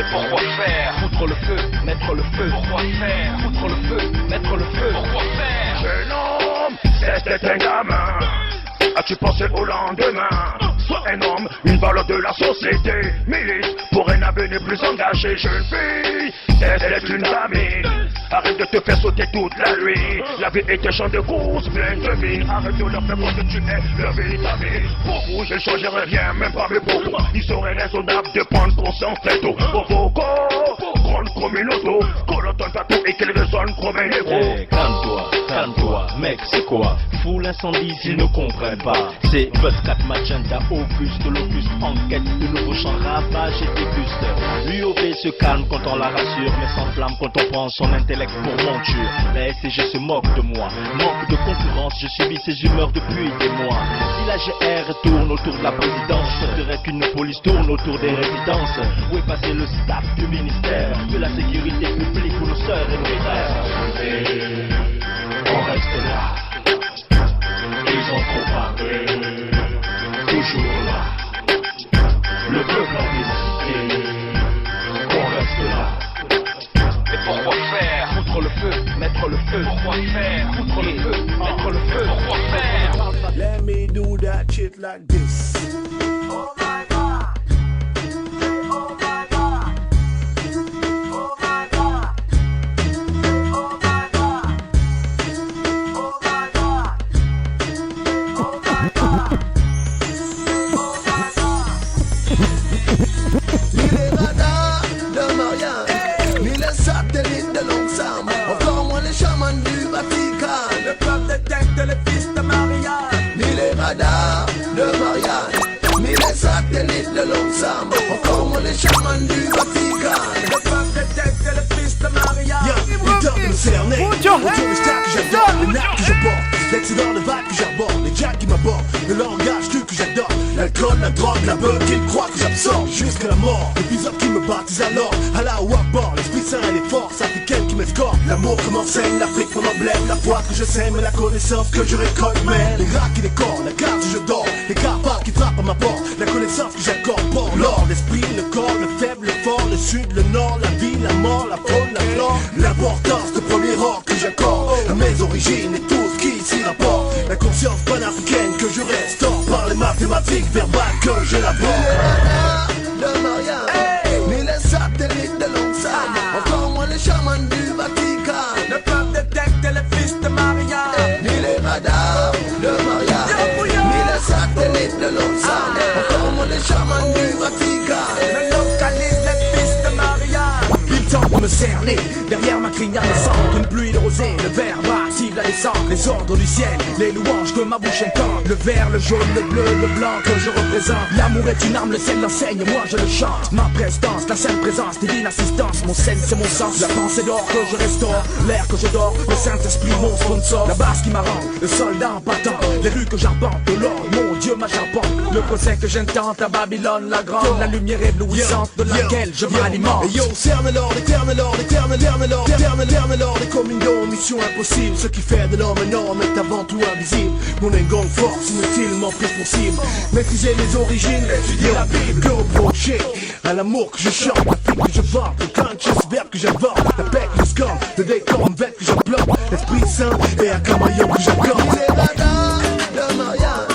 Et pourquoi faire? Foutre le feu, mettre le feu. Pourquoi faire? Foutre le feu, mettre le feu. Pourquoi faire? Jeune homme, c'était un gamin. As-tu pensé au lendemain? Sois un homme, une valeur de la société. Milite pour un avenir plus engagé. Jeune fille, elle est une gamine. Arrête de te faire sauter toute la nuit. La vie est un champ de course plein de mines. Arrête de leur faire croire que tu es leur vitamine. Beaucoup, je ne changerai rien, même pas mes propos. Il serait raisonnable de prendre conscience très tôt. Pour vos corps, grande communauté, colotonne tatou et qu'elle résonne comme un héros. Calme-toi, mec, c'est quoi? Fous l'incendie s'ils ne comprennent pas. C'est 24 Magenta, Auguste, Locus, enquête de nouveaux champs, ravage et déguste. L'UOV se calme quand on la rassure, mais s'enflamme quand on prend son intellect pour monture. La SCG se moque de moi, manque de concurrence, je subis ces humeurs depuis des mois. Si la GR tourne autour de la présidence, je dirais qu'une police tourne autour des résidences. Où est passé le staff du ministère de la sécurité publique pour nos sœurs et nos frères? On reste là. Ils ont trop parlé. Toujours là. Le peuple a décidé shit like this. Oh my God. Oh my God. Oh my God. Oh my God. Oh my God. Oh my God. Ni les radars de Marianne, ni les satellites de Longsam, encore moins les chamans du Vatican. Le peuple détecte les fils de Marianne. Ni les radars de Marianne, ni les satellites de Longsam, encore moins les chamans du Vatican. Le peuple détecte les fils de Marianne. Les dents me cerner, autour des stars que j'adore, les nappes que je porte, l'excédent de vagues que j'aborde, les jacks qui m'abordent, le langage que j'adore, l'alcool, la drogue, la beuh qu'ils croient que j'absorbe jusqu'à la mort. L'épisode qui me baptise alors, à la ou à bord, l'esprit saint et les forces africaines qui m'escortent. L'amour que m'enseigne, l'Afrique mon emblème, la foi que je sème, la connaissance que je récolte. Mais les rats qui décorent, la garde je dors, les capables qui frappent à ma porte, la connaissance que j'accorde, pour l'or, l'esprit, le corps, le faible, le fort, le sud, le nord, la vie, la mort, la faune, la flore, l'importance de premier ordre que j'accorde à mes origines et tout ce qui s'y rapporte. La conscience panafricaine que je restaure par les mathématiques verbales que j'élabore. De Marianne, ni les satellites de Longsam, encore moins les chamans du Vatican. Le peuple détecte les fils de Marianne. Ni les radars de Marianne, ni les satellites de Longsam, encore moins les chamans du Vatican. Le localise les fils de Marianne. Il tente de me cerner, derrière ma crinière naissante, une pluie de rosée, le verbe active la descente, les ordres du ciel, les louanges que ma bouche incante, le vert, le jaune, le bleu, le blanc que je représente. L'amour est une arme, le ciel l'enseigne, moi je le chante. Ma prestance, la sainte présence, divine assistance, mon scène c'est mon sens, la pensée d'or que je restaure, l'air que je dors, le Saint-Esprit mon sponsor, la base qui m'arrange, le soldat en battant, les rues que j'arpente, de l'or, mon Dieu ma charpente, le procès que j'intente à Babylone la grande, la lumière éblouissante de laquelle je m'alimente. Et yo, cerne l'or, l'éternel or, l'éternel l'or, l'éternel or, les communions, mission impossible. Ce qui fait de l'homme un homme est avant tout invisible. Mon ingonde force inutilement prise pour cible. Maîtriser les origines, étudier la Bible, que reprocher à l'amour que je chante, la fille que je vante, le conscious verbe que j'invente, la paix que je scorne, le décor en vête que j'applaudis, l'Esprit Saint et à Camaillon que j'accorde. Ni les radars de Marianne,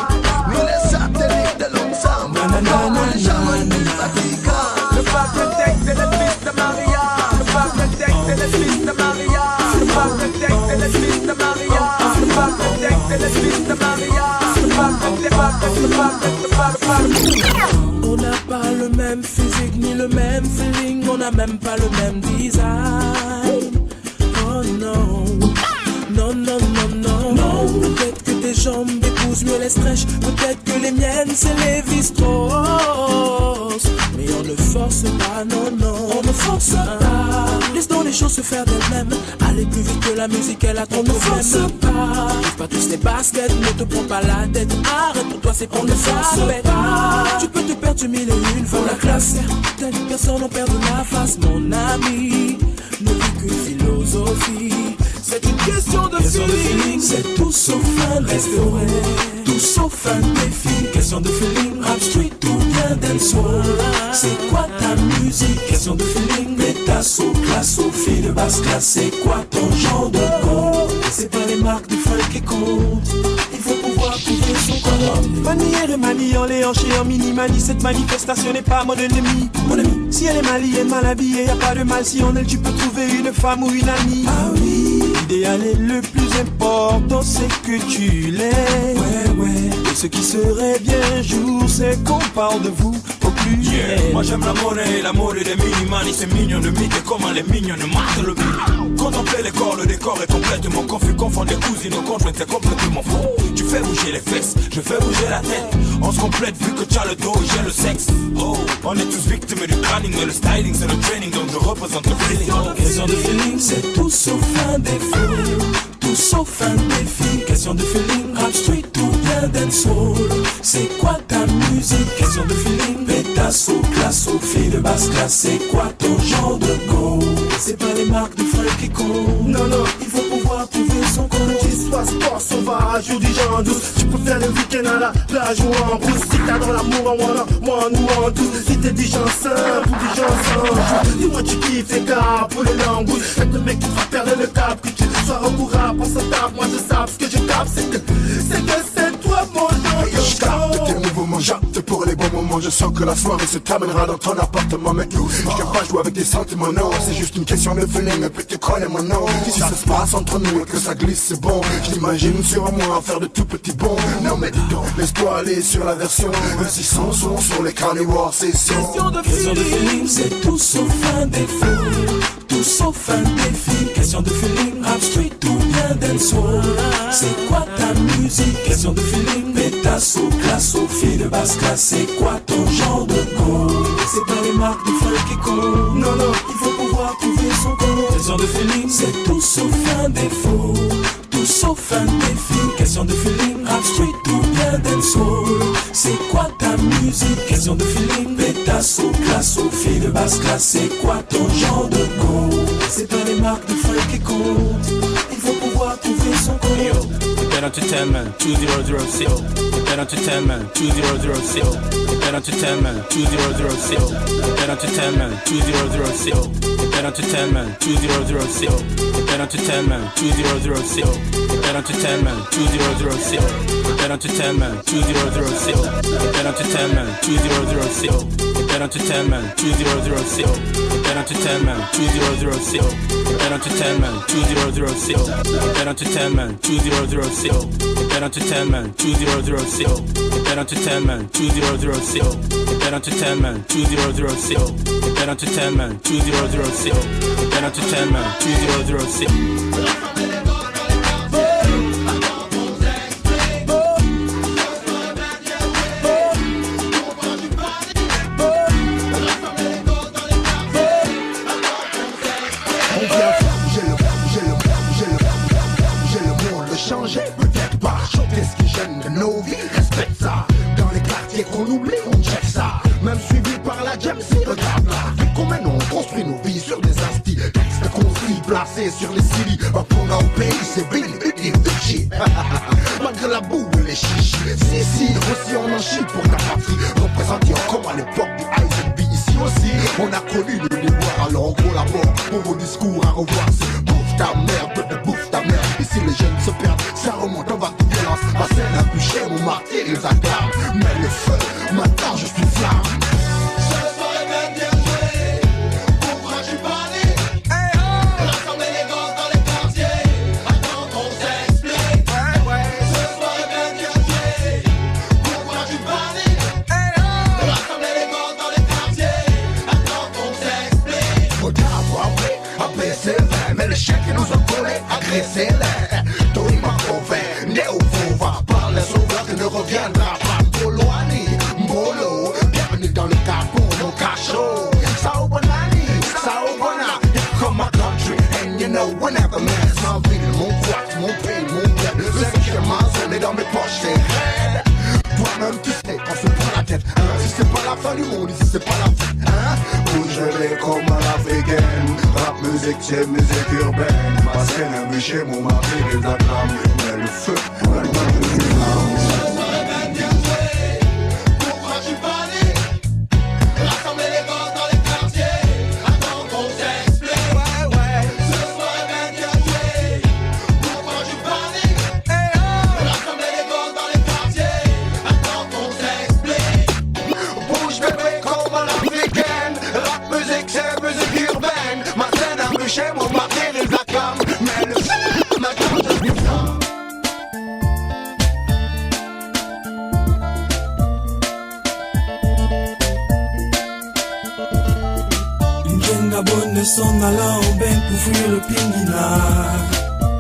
ni les satellites de Longsam, encore moins les chamans du Vatican. Le peuple détecte les fils de Marianne. Le peuple détecte les fils de Marianne. Le peuple détecte les fils de Marianne. Le peuple détecte les fils de Marianne. On n'a pas le même physique ni le même feeling. On n'a même pas le même design. Oh non. Non, non, non, non, non. Peut-être que tes jambes épousent mieux les stretch. Peut-être que les miennes c'est les Vistros. Mais on ne force pas, non, non. On ne force pas. Laisse donc les choses se faire d'elles-mêmes. Aller plus vite que la musique, elle a trop de problèmes. On ne force pas. Trouve pas tous les baskets, ne te prends pas la tête. Arrête, pour toi c'est pour ne force pas. Tu peux te perdre du mille et une fois la classe. Certaines personnes en perdent la face, mon ami. Ne vis qu'une philosophie. C'est une question de feeling, c'est tout sauf un restaurant, tout sauf un défi. Question de feeling, rap street ou bien dancehall. C'est quoi ta musique? Question de feeling, pétasse ou classe ou fille de basse classe. C'est quoi ton genre de compte? C'est pas les marques du funk qui comptent. Il faut pouvoir trouver son compte. Manière et manie en les hanches et en mini-manie. Cette manifestation n'est pas mon ennemi. Mon ami, si elle est malienne, mal habillée, y a pas de mal. Si en elle tu peux trouver une femme ou une amie. Ah oui. L'idéal est le plus important, c'est que tu l'aies. Ouais, ouais. Et ce qui serait bien jour, c'est qu'on parle de vous au plus. Yeah. Moi j'aime la monnaie des mini-mani. C'est mignon de Mickey, comment les mignonnes matent le beat. Contempler les corps, le décor est complètement confus. Confondre les cousines aux conjointes, c'est complètement fou. Tu fais bouger les fesses, je fais bouger la tête. On se complète vu que tu as le dos et j'ai le sexe. Oh, on est tous victimes du planning, mais le styling c'est le training, donc je représente le feeling. Question de feeling, c'est tout sauf un défaut. Tout sauf un défi. Question de feeling, rap street ou bien dancehall. C'est quoi ta musique? Question de feeling, pétasse ou classe ou fille de basse classe. C'est quoi ton genre de go? C'est pas les marques de funk qui comptent. Non, non, il faut pouvoir trouver son compte. Soit sport sauvage ou du genre douce. Tu peux faire le week-end à la plage ou en brousse. Si t'as dans l'amour en one ou en douce. Si t'es du genre simple ou du genre sans. Dis-moi tu kiffes les gars pour les langousses. Avec le mec qui te fera perdre le cap. Que tu sois recourable, on se tape. Moi je sais ce que je tape. C'est que c'est toi mon genre de rester pour les bons moments. Je sens que la soirée se terminera dans ton appartement. Mais tout, je viens pas jouer avec des sentiments, non. C'est juste une question de feeling, et puis tu connais mon nom. Si ça se passe entre nous et que ça glisse, c'est bon. Je t'imagine sur moi à faire de tout petits bons. Non mais dis donc, laisse-toi aller sur la version 600 sons sur les carnivores, c'est question de feeling, c'est tout sauf un défaut. Tout sauf un défi. Question de feeling, rap street ou bien dancehall. C'est quoi ta musique? Question de feeling, pétasso, classo, fille de basse classe. C'est quoi ton genre de go? C'est pas les marques du funk qui comptent. Non, non, il faut pouvoir trouver son compte. Question de feeling, c'est tout sauf un défaut. Tout sauf un défi. Question de feeling, rap street ou bien dancehall. C'est quoi ta musique? Question de feeling, pétasso, classo, fille de basse classe. C'est quoi ton genre de go? C'est pas les marques de funk qui comptent. Il faut pouvoir trouver son compte. Get entertainment 2006. Get entertainment 2006. Get entertainment 2006. Get entertainment 2006. Get entertainment 2006. Get entertainment 2006. Get entertainment 2006. Get entertainment 2006. Get entertainment 2006. Get entertainment 2006. Get entertainment 2006. Get entertainment 2006. Get entertainment 2006. Get entertainment 2006. Get entertainment 2006. Get entertainment 2006. Get entertainment 2006. Get entertainment 2006. Peut-être pas choquer ce qui gêne de nos vies, respecte ça. Dans les quartiers qu'on oublie, on check ça. Même suivi par la jam, si regarde là. Vu qu'on mène, on construit nos vies sur des astis. Textes construits, placés sur les CILI. Un ponga au pays, c'est Billy, Uchi. Malgré la boue et les chichis. Si, aussi on en chie pour ta patrie. Représenté comme à l'époque du IZB. Ici aussi, on a connu le déboire. Alors on collabore pour vos discours à revoir. C'est bouffe ta mère, peut-être bouffe ta mère. Ici les jeunes se perdent, ça remonte en vague de violence. Ma scène a touché mon martyr, ils acclament. Mais le feu, maintenant je suis flamme. Ce soir est même bien joué. Pourquoi tu parlais? Rassembler les gosses dans les quartiers. Attends qu'on s'explique. Ce soir est même bien joué. Pourquoi tu parlais? Rassembler les gosses dans les quartiers. Attends qu'on s'explique. Faut dire avoir pris, abaisser les. Mais les chiens qui nous ont collés, agressez-les. Tony Makové, Néo Vova. Par les sauveurs qui ne reviendra pas. Mboloani, Mbolo. Bienvenue dans le capot, mon cachot. Sao Bonani, Sao Bona. Here come my country, and you know we never mess. Ma ville, mon quat, mon pays, mon bled. Le cinquième zone est dans mes poches, c'est raide. Toi-même tu sais, on se prend la tête, hein. Si c'est pas la fin du monde, ici c'est pas la fête, hein. Bouge-les comme à l'africaine. Rap musique, c'est musique urbaine. Ma scène est bûchée, mon mari les acclame. Mais le feu, maintenant je suis là. Ce soir est même bien joué. Pourquoi tu parlais? Rassembler les gosses dans les quartiers. Attends qu'on s'explique. Ce soir est même bien joué. Pourquoi tu parlais? Rassembler les gosses dans les quartiers. Attends qu'on s'explique. Bouge bébé comme à l'africaine. Rap musique, c'est musique urbaine. Ma scène a bûché, mon mari les acclame. Mais le feu, maintenant je suis là. Une jeune Gabonne s'en allant au bain pour fuir le Pinguina.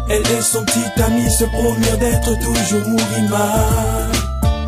Elle et son petit ami se promirent d'être toujours Mourima.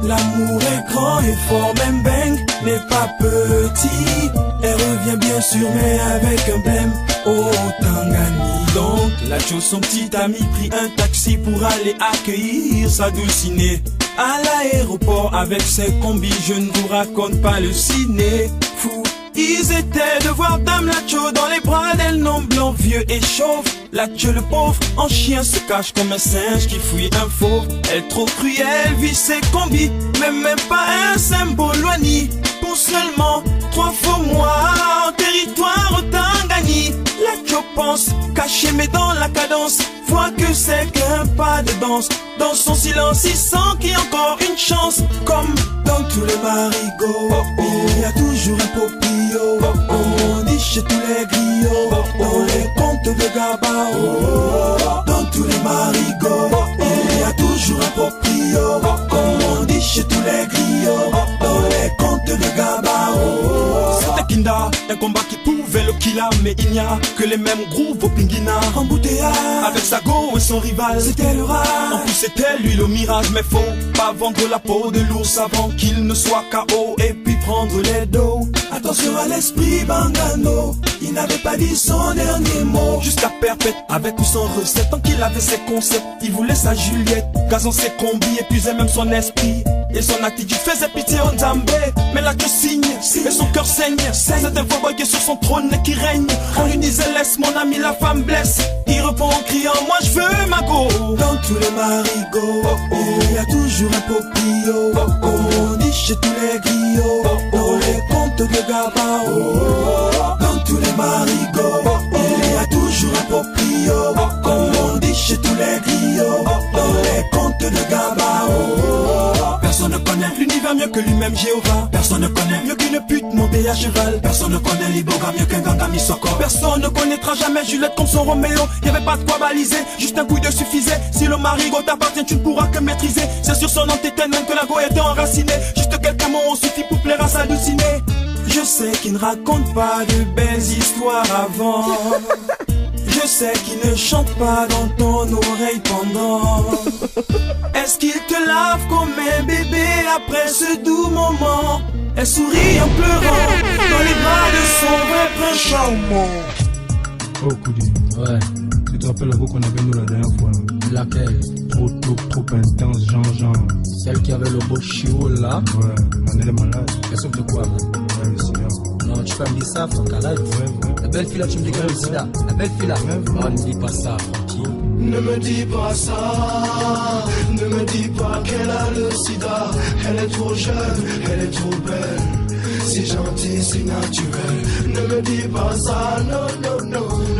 L'amour est grand et fort, même Beng n'est pas petit. Elle revient bien sûr mais avec un blême au Tangani. Donc la chose, son petit ami prit un taxi pour aller accueillir sa dulcinée. À l'aéroport avec ses combis, je ne vous raconte pas le ciné. Fou, ils étaient de voir Dame Lacho dans les bras d'un homme blanc, vieux et chauve. Lacho le pauvre, en chien se cache comme un singe qui fouille un fauve. Elle trop cruelle, vit ses combis, mais même pas un symbole loigné. Pour seulement 3 faux mois en territoire Tangani. Lacho pense, caché mais dans la cadence, voit que c'est qu'un pas de danse. Dans son silence, il sent qu'il y a encore une chance. Comme dans tous les marigots, il y a toujours un popillot. On dit chez tous les griots, dans les contes de Gabao. Dans tous les marigots, il y a toujours un popillot. On dit chez tous les griots, dans les contes de Gabao. C'était Kinda, un combat qui pouvait le killer, mais il n'y a que les mêmes grooves au Pinguina. Embouteillage avec Sago et son rival, c'était le rage. En plus c'était lui le mirage, mais faut pas vendre la peau de l'ours avant qu'il ne soit KO et puis prendre les dos. Attention à l'esprit Bangano, il n'avait pas dit son dernier mot. Jusqu'à perpète, avec ou sans recette, tant qu'il avait ses concepts, il voulait sa Juliette. Gazant ses combis, épuisait même son esprit. Et son attitude faisait pitié au Nzambé. Mais là que signe, et son cœur saigne. C'est un faux boy qui est sur son trône et qui règne. On lui disait laisse mon ami, la femme blesse. Il répond en criant moi je veux ma go. Dans tous les marigots, il y a toujours un popillot. On dit chez tous les griots, dans les contes de Gabao. Dans tous les marigots, il y a toujours un popillot. On dit chez tous les griots, dans les contes de Gabao. Personne ne connaît l'univers mieux que lui-même Jéhovah. Personne ne connaît mieux qu'une pute montée à cheval. Personne ne connaît l'Iboga mieux qu'un ganga Misoko. Personne ne connaîtra jamais Juliette comme son Roméo. Y'avait pas de quoi baliser, juste un coup de suffisait. Si le marigot t'appartient, tu ne pourras que maîtriser. C'est sur son antétène que la go était enracinée. Juste quelques mots suffit pour plaire à s'halluciner. Je sais qu'il ne raconte pas de belles histoires avant. Je sais qu'il ne chante pas dans ton oreille pendant. Est-ce qu'il te lave comme un bébé après ce doux moment? Elle sourit en pleurant dans les bras de son vrai prince charmant. Oh Koudi, ouais. Tu te rappelles la voix qu'on avait nous la dernière fois? Laquelle? Trop intense, genre. Celle qui avait le beau chiot là? Ouais, elle est malade. Elle souffre de quoi? Ouais, le sida. Non, tu peux me dire ça, ton calage. Ouais. La belle fille là, tu me dis qu'elle a le sida. La belle fille là. Oh, ne dis pas ça, tranquille. Ne me dis pas ça, ne me dis pas qu'elle a le sida. Elle est trop jeune, elle est trop belle. Si gentille, si naturelle. Ne me dis pas ça, non.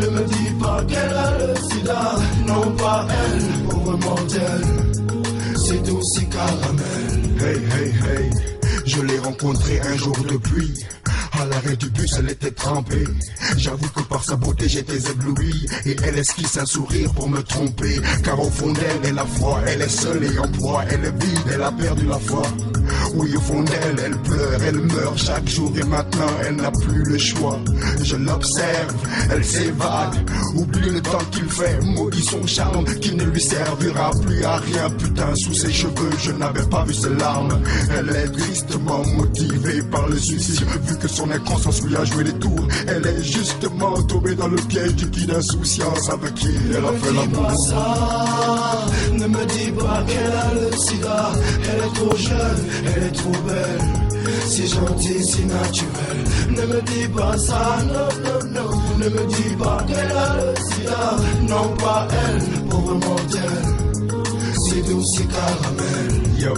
Ne me dis pas qu'elle a le sida. Non, pas elle, pauvre mortelle. C'est doux si caramel. Hey, je l'ai rencontrée un jour de pluie. À l'arrêt du bus, elle était trempée. J'avoue que par sa beauté, j'étais ébloui. Et elle esquisse un sourire pour me tromper. Car au fond d'elle, elle a froid. Elle est seule et en proie. Elle est vide, elle a perdu la foi. Oui, au fond d'elle, elle pleure, elle meurt chaque jour. Et maintenant, elle n'a plus le choix. Je l'observe, elle s'évade. Oublie le temps qu'il fait, maudit son charme, qui ne lui servira plus à rien. Putain, sous ses cheveux, je n'avais pas vu ses larmes. Elle est tristement motivée par le suicide. Vu que son inconscience lui a joué les tours, elle est justement tombée dans le piège du guide d'insouciance avec qui elle a fait l'amour. Ne me dis pas qu'elle a le sida. Elle est trop jeune, elle est trop belle. Si gentille, si naturelle. Ne me dis pas ça, non. Ne me dis pas qu'elle a le sida. Non, pas elle, pauvre mortelle. Si doux, si caramel. Yo,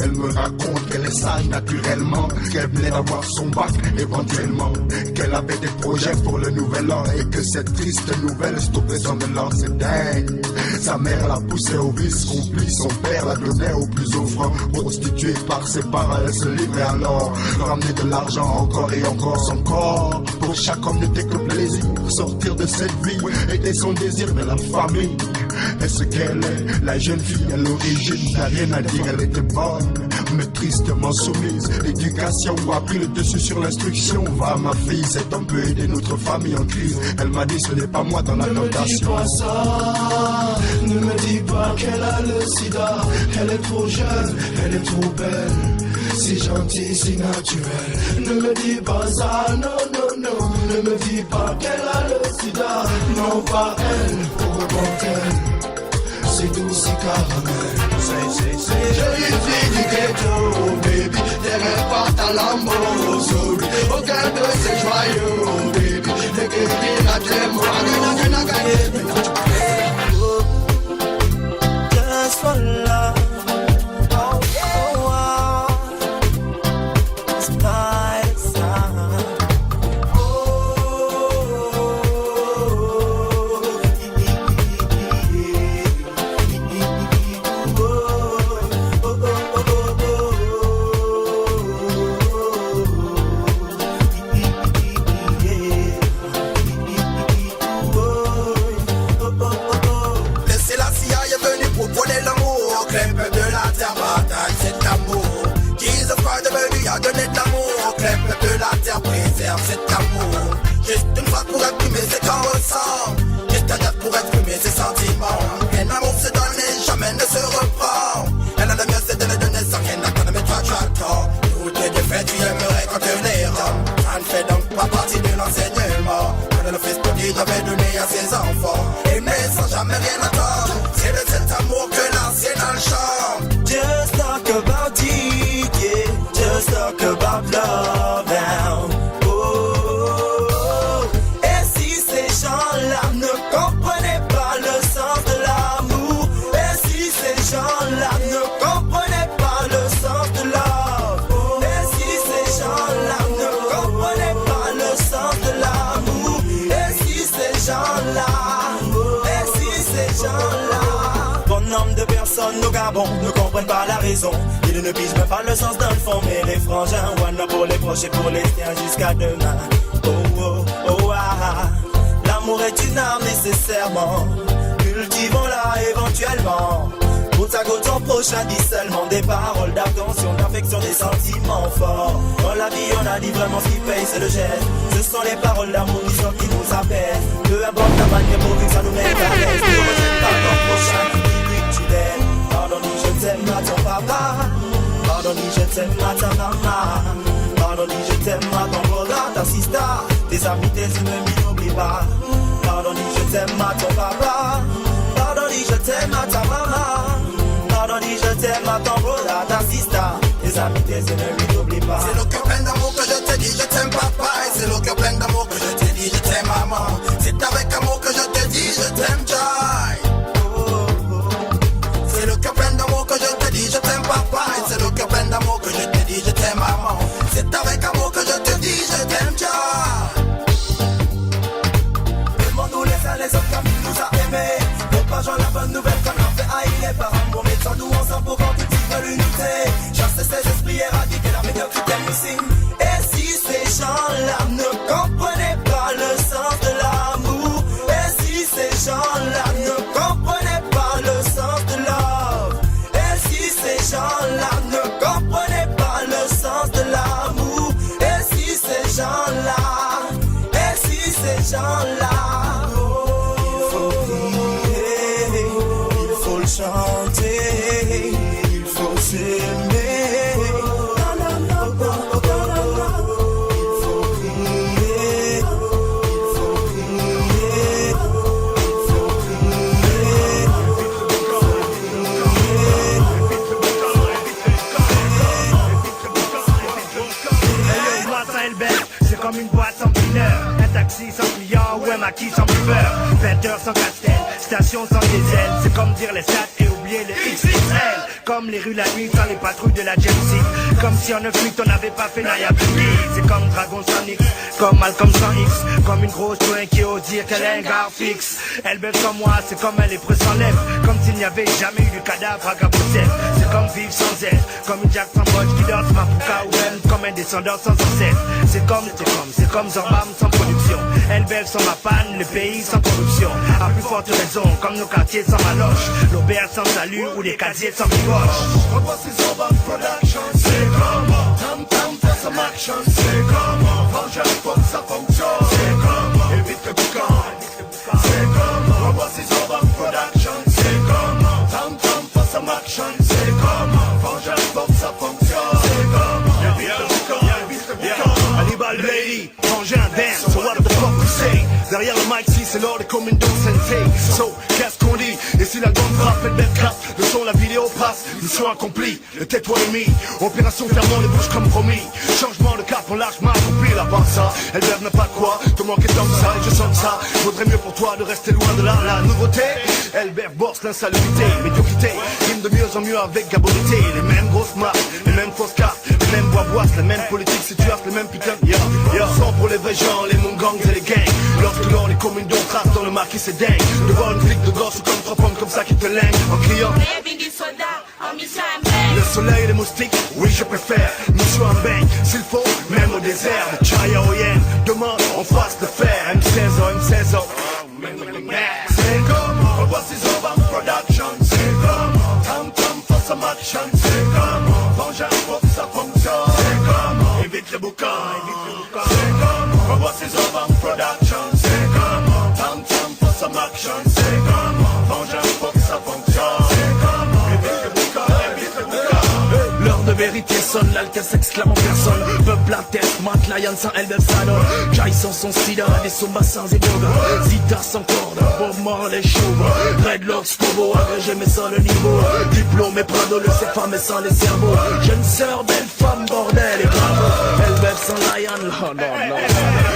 elle me raconte qu'elle est sage naturellement, qu'elle venait d'avoir son bac éventuellement, qu'elle avait des projets pour le nouvel an et que cette triste nouvelle stoppait son élan. C'est dingue. Sa mère l'a poussée au vice complice, son père la donnait au plus offrant. Prostituée par ses parents, elle se livrait alors, ramener de l'argent encore et encore. Son corps, pour chaque homme n'était que plaisir. Sortir de cette vie était son désir, mais la famille est ce qu'elle est. La jeune fille à l'origine n'a rien à dire. Elle était bonne, mais tristement soumise. L'éducation a pris le dessus sur l'instruction. Va ma fille, c'est un peu aider notre famille en crise. Elle m'a dit ce n'est pas moi dans la tentation. Ne me dis pas ça, ne me dis pas qu'elle a le sida. Elle est trop jeune, elle est trop belle. Si gentille, si naturelle. Ne me dis pas ça, non. Ne me dis pas qu'elle a le sida. Non, pas elle, pauvre mortelle. C'est doux, si caramel. Jolie fille du ghetto, baby, des rêves partent à l'amour, sorry. Aucun de ces joyaux, baby, dès que je la t'aime, Just for love. qui a donné de l'amour. Que les peuples de la terre préservent cet amour. Juste une fois pour exprimer ses corps au sang. Juste un pour exprimer ses sentiments. Un amour se donne et jamais ne se reprend. Elle a le mieux c'est de le donner sans rien attendre, mais toi tu as tort. Toutes les défaites tu aimerais contenir. Ça ne fait donc pas partie de l'enseignement. Que le fils prodige avait donné à ses enfants. Aimer sans jamais rien attendre. C'est de cet amour que l'ancien le chante. Just talk about it, yeah. Just talk about love now. Oh, et si ces gens-là ne comprenaient pas le sens de l'amour, et si ces gens-là ne comprenaient pas le sens de love, et si ces gens-là ne comprenaient pas le sens de l'amour, et si ces gens-là, et si ces gens-là. Bon nombre de personnes au Gabon ne comprennent pas la raison. Ils ne pigent même pas le sens d'un fond. Mais les frangins, one pour les proches et pour les tiens jusqu'à demain. Oh oh oh ah. L'amour est une arme nécessairement. Cultivons-la éventuellement. Goutte à goutte ton prochain dit seulement des paroles d'attention, d'affection, des sentiments forts. Dans la vie on a dit vraiment ce qui paye c'est le geste. Ce sont les paroles d'amour qui nous appellent. Peu importe la manière pourvu que ça nous mette à l'aise. Ne rejette pas ton prochain qui dit que tu l'aimes. Pardonne, je t'aime à ton papa. Pardonne, je t'aime à ta maman. Pardonne, je t'aime à ton brother, ta sister. Tes amis, tes ennemis, n'oublie pas. Pardonne, je t'aime à ton papa. Pardonne, je t'aime à ta maman. Pardonne, je t'aime à ton brother, ta sister. Tes amis, tes ennemis, n'oublie pas. C'est le cœur plein d'amour que je te dis, je t'aime papa. Et c'est le cœur plein d'amour que je te dis, je t'aime maman. C'est avec amour que je te dis, je t'aime Jai. C'est le cœur plein d'amour que je te dis, je t'aime papa. Et c'est le cœur plein d'amour que je te dis, je t'aime maman. C'est avec amour que je te dis, je t'aime Jai. Demande-nous les uns les autres comme il nous a aimés. Propageons la bonne nouvelle qu'on en fait haïr les parents. Pour mettre nous ensemble pour qu'on cultive l'unité. Chasse ces esprits éradiquer la médiocrité ici. Et si ces gens-là ne comprenaient pas le sens de l'amour, et si ces gens-là ne comprenaient pas le sens de love, et si ces gens-là ne comprenaient pas le sens de l'amour, et si ces gens-là, et si ces gens-là, il faut prier, il faut le chanter, il faut s'aimer. Comme une boîte sans pineur, un taxi sans client ou un maquis sans buveur, 20 heures sans castel, station sans diesel. C'est comme dire les stats et oublier les XXL. Comme les rues la nuit sans les patrouilles de la Gen-Z. Comme si en 9 minutes on n'avait pas fait Naya Boogie. C'est comme Dragon sans X, comme Malcolm sans X. Comme une grosse joint qui ose dire qu'elle est un gars fixe. Elle bête comme moi, c'est comme un lépreux sans lèvres. Comme s'il n'y avait jamais eu de cadavre à Gabousset. C'est comme vivre sans aide, comme une Jack sans botte qui dort ma Mapuka ou même comme un descendant sans ancêtre. C'est comme Zorbam sans production. Elle belle sans ma panne, le pays sans corruption. À plus forte raison, comme nos quartiers sans maloche. L'auberge sans salut ou les casiers sans biboche. Revois ces Zorbam Production, c'est comment Tam Tam fait some action, c'est comment Vengeur pour que ça fonctionne, c'est comment Évite le boucan, c'est comment Revois ces Zorbam Production, c'est comment Tam Tam fait some action, c'est comment Vengeur pour que ça fonctionne, c'est comment Évite le boucan, évite le boucan. Hannibal Lady, frangin dance, so what the fuck we say? Derrière le mic, si c'est l'ordre des commandos sensei. So, qu'est-ce qu'on dit? Et si la grande frappe et le bête clap, le son, la vidéo passe, mission accomplie, le tais-toi ennemi. Opération fermant les bouches comme promis. Changement de cap, on largement accompli la part ça. Elle verve n'a pas de quoi, te manquer tant que ça, et je sens que ça. Vaudrait mieux pour toi de rester loin de là. La nouveauté, Elbert Borse, l'insalubrité, médiocrité. Rime de mieux en mieux avec Gabonité. Les mêmes grosses marques, les mêmes fausses cartes, les mêmes bois-boisses, les mêmes politiques, si tu as les mêmes putains. Sans pour les vrais gens, les mongangs et les gangs. Lorsque l'on les communes d'on trace dans le marquis, c'est dingue. Devant une clique de gosse ou comme 3 pommes comme ça qui te lingue. En criant le soleil et les moustiques, oui je préfère. Mission en bang, s'il faut, même au désert. Le Chaya Oyen, demande, on fasse le fer. M16O. C'est comment, revois ces Zorbam Production, c'est comment Tam Tam for some action, c'est comment Vengeur pour que ça fonctionne, c'est comment évite le boucan. C'est comme, revois ces hommes en production. C'est comme, tam tam pour some action. C'est comme, vengeance pour que ça fonctionne. C'est comme, évite le boucan, évite le boucan. L'heure de vérité sonne, l'alka s'exclame en personne. Peuple à tête, Matt Lion sans Elder Saddle. Jai sans son sida, des sombas sans éboga. Zita sans corde, Bob Marley chauve. Redlocks, Kobo, agrégé mais sans le niveau. Diplôme et Prado, le CFA mais sans les cerveaux. Jeune sœur, belle femme, bordel et bravo. Elbef sans Lion, non, non, non.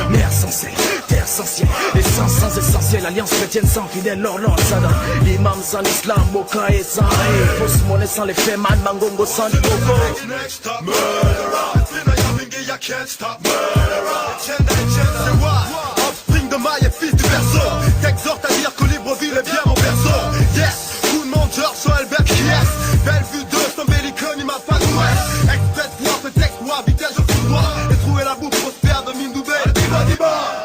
Mère sans sel, terre sans ciel. Essence sans essentiel, alliance chrétienne sans fidèle, Lord Saddam. L'imam sans l'islam, Boka et sans haï. Fausse monnaie sans les faits, man, Mangongo sans du coco. Next stop, murderer. It's been a young nigga, I can't stop, murderer. C'est what? Offspring de maille et fils du berceau. T'exhorte à dire que Libreville est bien mon berceau. Yes, coup de monteur sur Albert Kies. Belle vue de son bellicone, il m'a pas d'ouest. Express voix, fait texte, voix, vitesse de couloir. Et trouver la bouffe prospère de mine d'Oubé.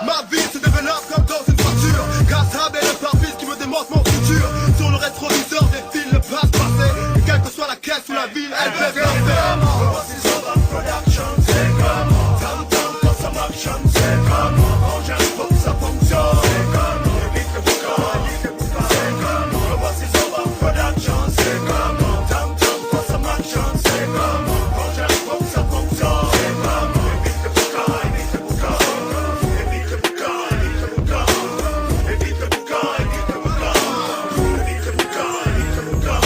Ma vie se développe comme dans une voiture. Grâce à Abel, le pare-brise qui me démontre mon futur. Sur le rétroviseur défile le passe-passé. Et quelle que soit la caisse ou la ville, elle fait faire. C'est comme tam tam pour some action. C'est comme vengeance pour que ça fonctionne. C'est comme évite le boucan, évite le boucan. C'est comme voici over production. C'est comme tam tam pour some action. C'est comme vengeance pour que ça fonctionne. C'est comme évite le boucan, évite le boucan. Évite le boucan, évite le boucan. Évite le boucan, évite le boucan.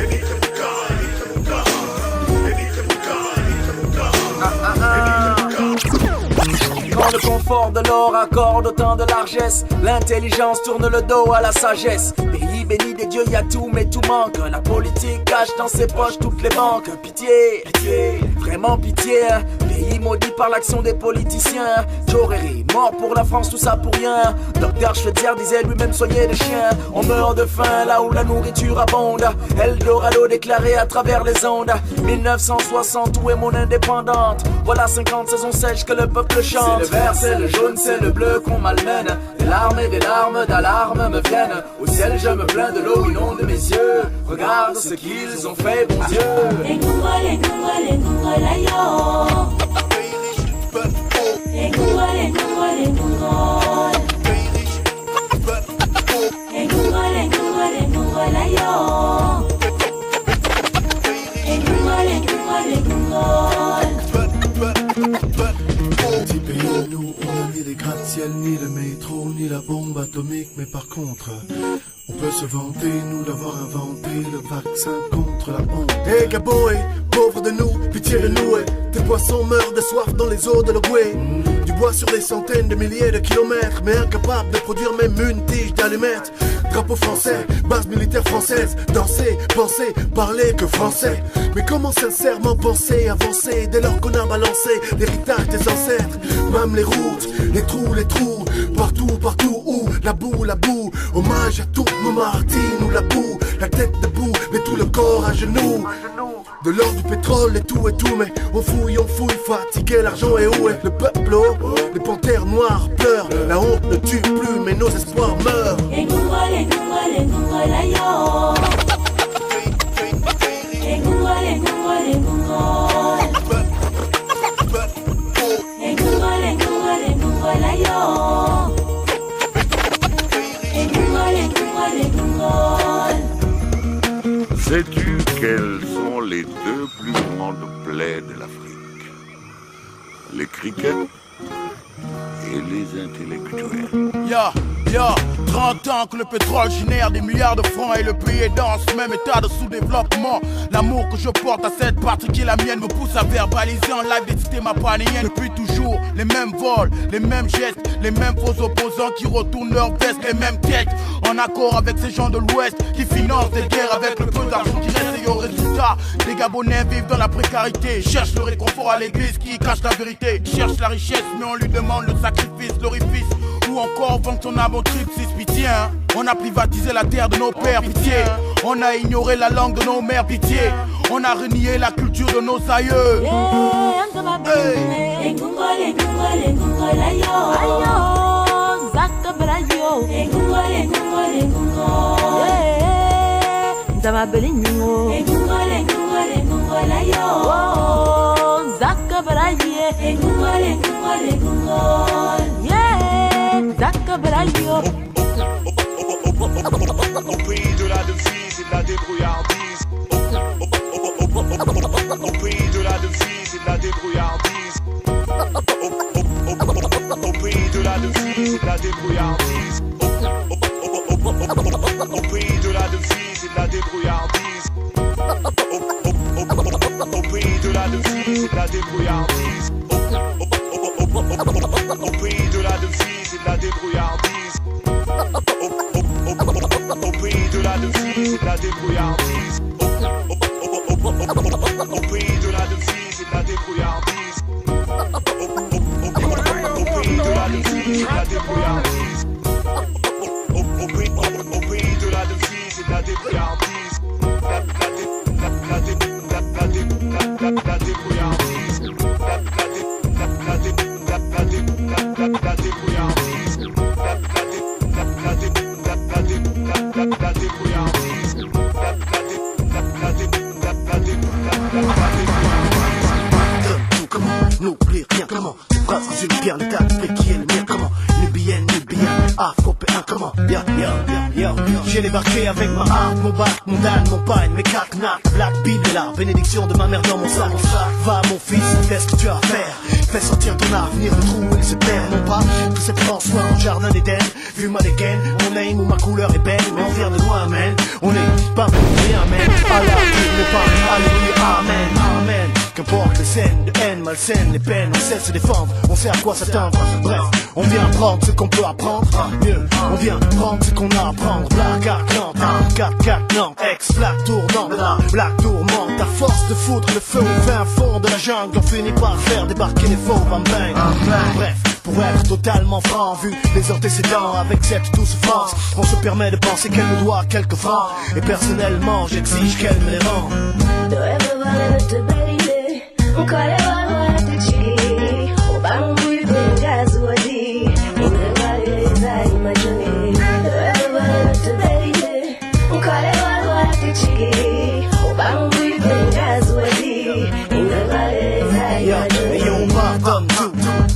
Évite le boucan, évite le boucan. Évite le boucan, évite le boucan. Évite le boucan, évite le boucan. Quand le confort de l'or accorde autant de largesse, l'intelligence tourne le dos à la sagesse. Pays béni des dieux, y a tout mais tout manque. La politique cache dans ses poches toutes les banques. Pitié, pitié, vraiment pitié. Pays maudit par l'action des politiciens. Joreri, mort pour la France, tout ça pour rien. Docteur Schweitzer disait lui-même soigner les chiens. On meurt de faim là où la nourriture abonde. Eldorado déclaré à travers les ondes. 1960, où est mon indépendante? Voilà 50 saisons sèches que le peuple chante. C'est le vert, c'est le jaune, c'est le bleu qu'on malmène. Des larmes et des larmes d'alarme me viennent. Au ciel je me plains de l'eau inonde mes yeux. Regarde ce qu'ils ont fait, bon Dieu. Petit pays de nous, on n'a ni les gratte-ciel, ni le métro, ni la bombe atomique, mais par contre, on peut se vanter, nous, d'avoir inventé le vaccin contre la honte. Hey Gabon, hey, pauvre de nous, pitié de nous, hey, tes poissons meurent de soif dans les eaux de l'Ogooué. Du bois sur des centaines de milliers de kilomètres, mais incapable de produire même une tige d'allumettes. Drapeau français, base militaire française, danser, penser, parler que français. Mais comment sincèrement penser, avancer, dès lors qu'on a balancé l'héritage des ancêtres? Même les routes, les trous, partout, partout où la boue, hommage à toutes nos martines ou la boue, la tête debout, mais tout le corps à genoux. De l'or, du pétrole et tout, mais on fouille, fatigué, l'argent est où est le peuple, oh, les panthères noires pleurent, la honte ne tue plus, mais nos espoirs meurent. Sais-tu quelles sont les deux plus grandes plaies de l'Afrique? Les crickets et les intellectuels. 30 ans que le pétrole génère des milliards de francs et le pays est dans ce même état de sous-développement. L'amour que je porte à cette partie qui est la mienne me pousse à verbaliser en live des systèmes apaniens. Depuis toujours, les mêmes vols, les mêmes gestes, les mêmes faux opposants qui retournent leur veste, les mêmes têtes. En accord avec ces gens de l'Ouest qui financent des guerres avec le peu d'argent qui reste et au résultat, les Gabonais vivent dans la précarité. Cherchent le réconfort à l'église qui cache la vérité. Cherche la richesse mais on lui demande le sacrifice, l'orifice. Ou encore vendre son âme au trip 6 pitié, hein. On a privatisé la terre de nos pères, pitié. On a ignoré la langue de nos mères, pitié. On a renié la culture de nos aïeux. Au pays de la devise et de la débrouillardise. Au pays de la devise et de la débrouillardise. Au pays de la devise et de la débrouillardise. Au pays de la devise et de la débrouillardise. Au pays de la devise et de la débrouillardise. Au pays de la devise et de la débrouillardise. Au pays de la devise et de la débrouillardise. Au pays de la devise et de la débrouillardise. Au pays de la devise et de la débrouillardise. Au pays de la devise et de la débrouillardise. La débrouillardise. La débrouillardise. Comment n'oublie rien, comment phrase résume bien l'état d'esprit qui est le mien, comment Nubien, afro-péen, comment j'ai débarqué avec ma harpe, mon bac, mon dan, mon pagne, mes quatre nattes, Black Bill est la bénédiction de ma mère dans mon sac. Va mon fils, fais ce que tu as à faire, fais sortir ton avenir, le trou il se perd, non pas tous ces François au jardin d'Éden, vu ma dégaine, mon aim ou ma couleur est belle, mais on vient de loin, man, on est pas pour rien, man, Allah, ne pas, alléluia, amen, amen. Qu'importe les scènes de haine, malsaines, les peines, on sait se défendre, on sait à quoi s'attendre. Bref, on vient prendre ce qu'on peut apprendre, mieux, on vient prendre ce qu'on a à apprendre. Black Arc Nantes, 4-4 Nantes, ex-flac tournant, black tourmente. À force de foutre le feu au fin fond de la jungle, on finit par faire débarquer les faux bang. Bref, pour être totalement franc, vu les antécédents avec cette douce France, on se permet de penser qu'elle nous doit quelques francs. Et personnellement, j'exige qu'elle me les rende.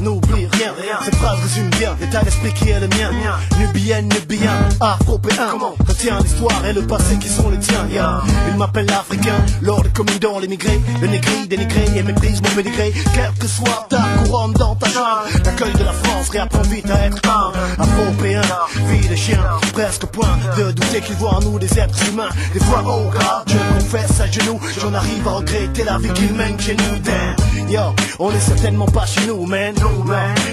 N'oublie rien, cette phrase résume bien l'état d'esprit qui est le mien. Nubien, afro-péen, retiens l'histoire et le passé qui sont les tiens. Il m'appelle l'Africain, lors des commandants, l'émigré, le négri, dénigré et méprise mon pédigré. Quelle que soit ta couronne dans ta chambre, l'accueil de la France réapprend vite à être humble. Afro-péen, vie de chien, presque au point de douter qu'ils voient en nous des êtres humains. Des fois, oh God, je confesse à genoux, j'en arrive à regretter la vie qu'ils mènent chez nous. Damn, yo, on est certainement pas chez nous, man,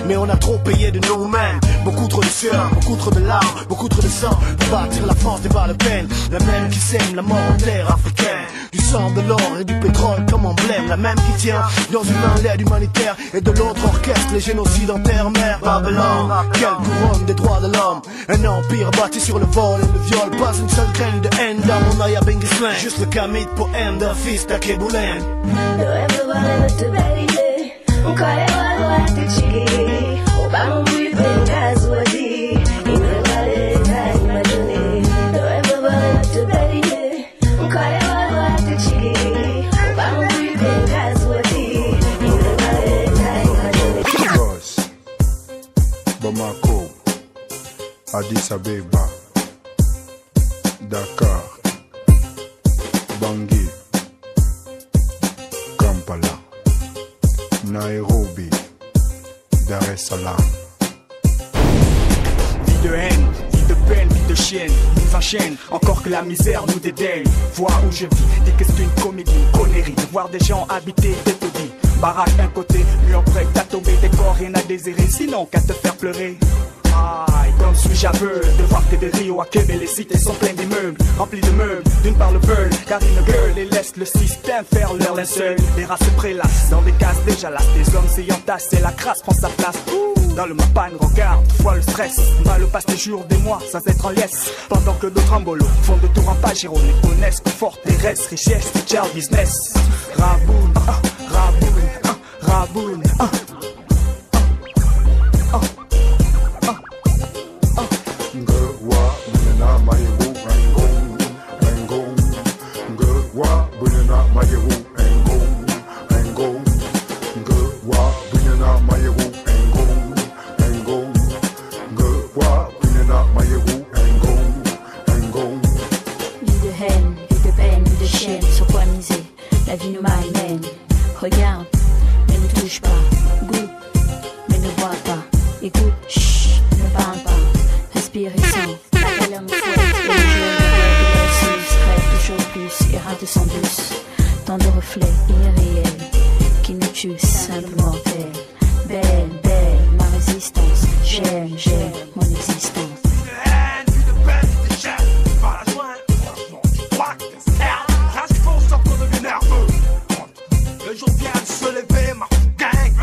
mais on a trop payé de nous, man. Beaucoup trop de sueur, beaucoup trop de larmes, beaucoup trop de sang pour bâtir la France des balles-peines. La même qui sème la mort en terre africaine. Du sang, de l'or et du pétrole comme emblème. La même qui tient dans une main l'aide humanitaire et de l'autre orchestre les génocides en terre-mer. Babylone, quelle couronne des droits de l'homme. Un empire bâti sur le vol et le viol. Pas une seule graine de haine dans mon œil à Bengislan. Juste le camide pour end, fils d'Akeboulen. Bamako, Addis Abeba, Dakar, Bangui, Kampala, Nairobi, Dar es Salaam. Vie de haine, vie de peine, vie de chienne, vie s'enchaîne, encore que la misère nous dédaigne. Vois où je vis, dis que c'est une comédie, une connerie, de voir des gens habiter des taudis. Baraque un côté, lui en prêt à tomber, des corps rien à désirer, sinon qu'à te faire pleurer. Aïe, comme suis-je aveugle de voir que des Rio à Québec, les cités sont pleines d'immeubles, remplis de meubles, d'une part le veulent, car ils ne gueulent et laissent le système faire leur linceul. Les races se prélassent, dans des cases déjà lasses, des hommes s'y entassent et la crasse prend sa place. Dans le mapan, regarde, fois le stress, mal passe des jours, des mois, sans être en liesse. Pendant que d'autres en bolo font de tour en page, ironie, connaissent que forteresse, richesse, child business. Raboun, raboun, raboun, Wa touche pas. Goûte, mais ne bois pas. Écoute, chut, ne parle pas. Respire et sens. La galère me fouette et le jeu de l'excuse. Rêve toujours plus et rate sans bus. Tant de reflets irréels qui nous tuent, simple mortel. Belle, belle, ma résistance. J'aime mon existence. Le jour vient de se lever, ma gang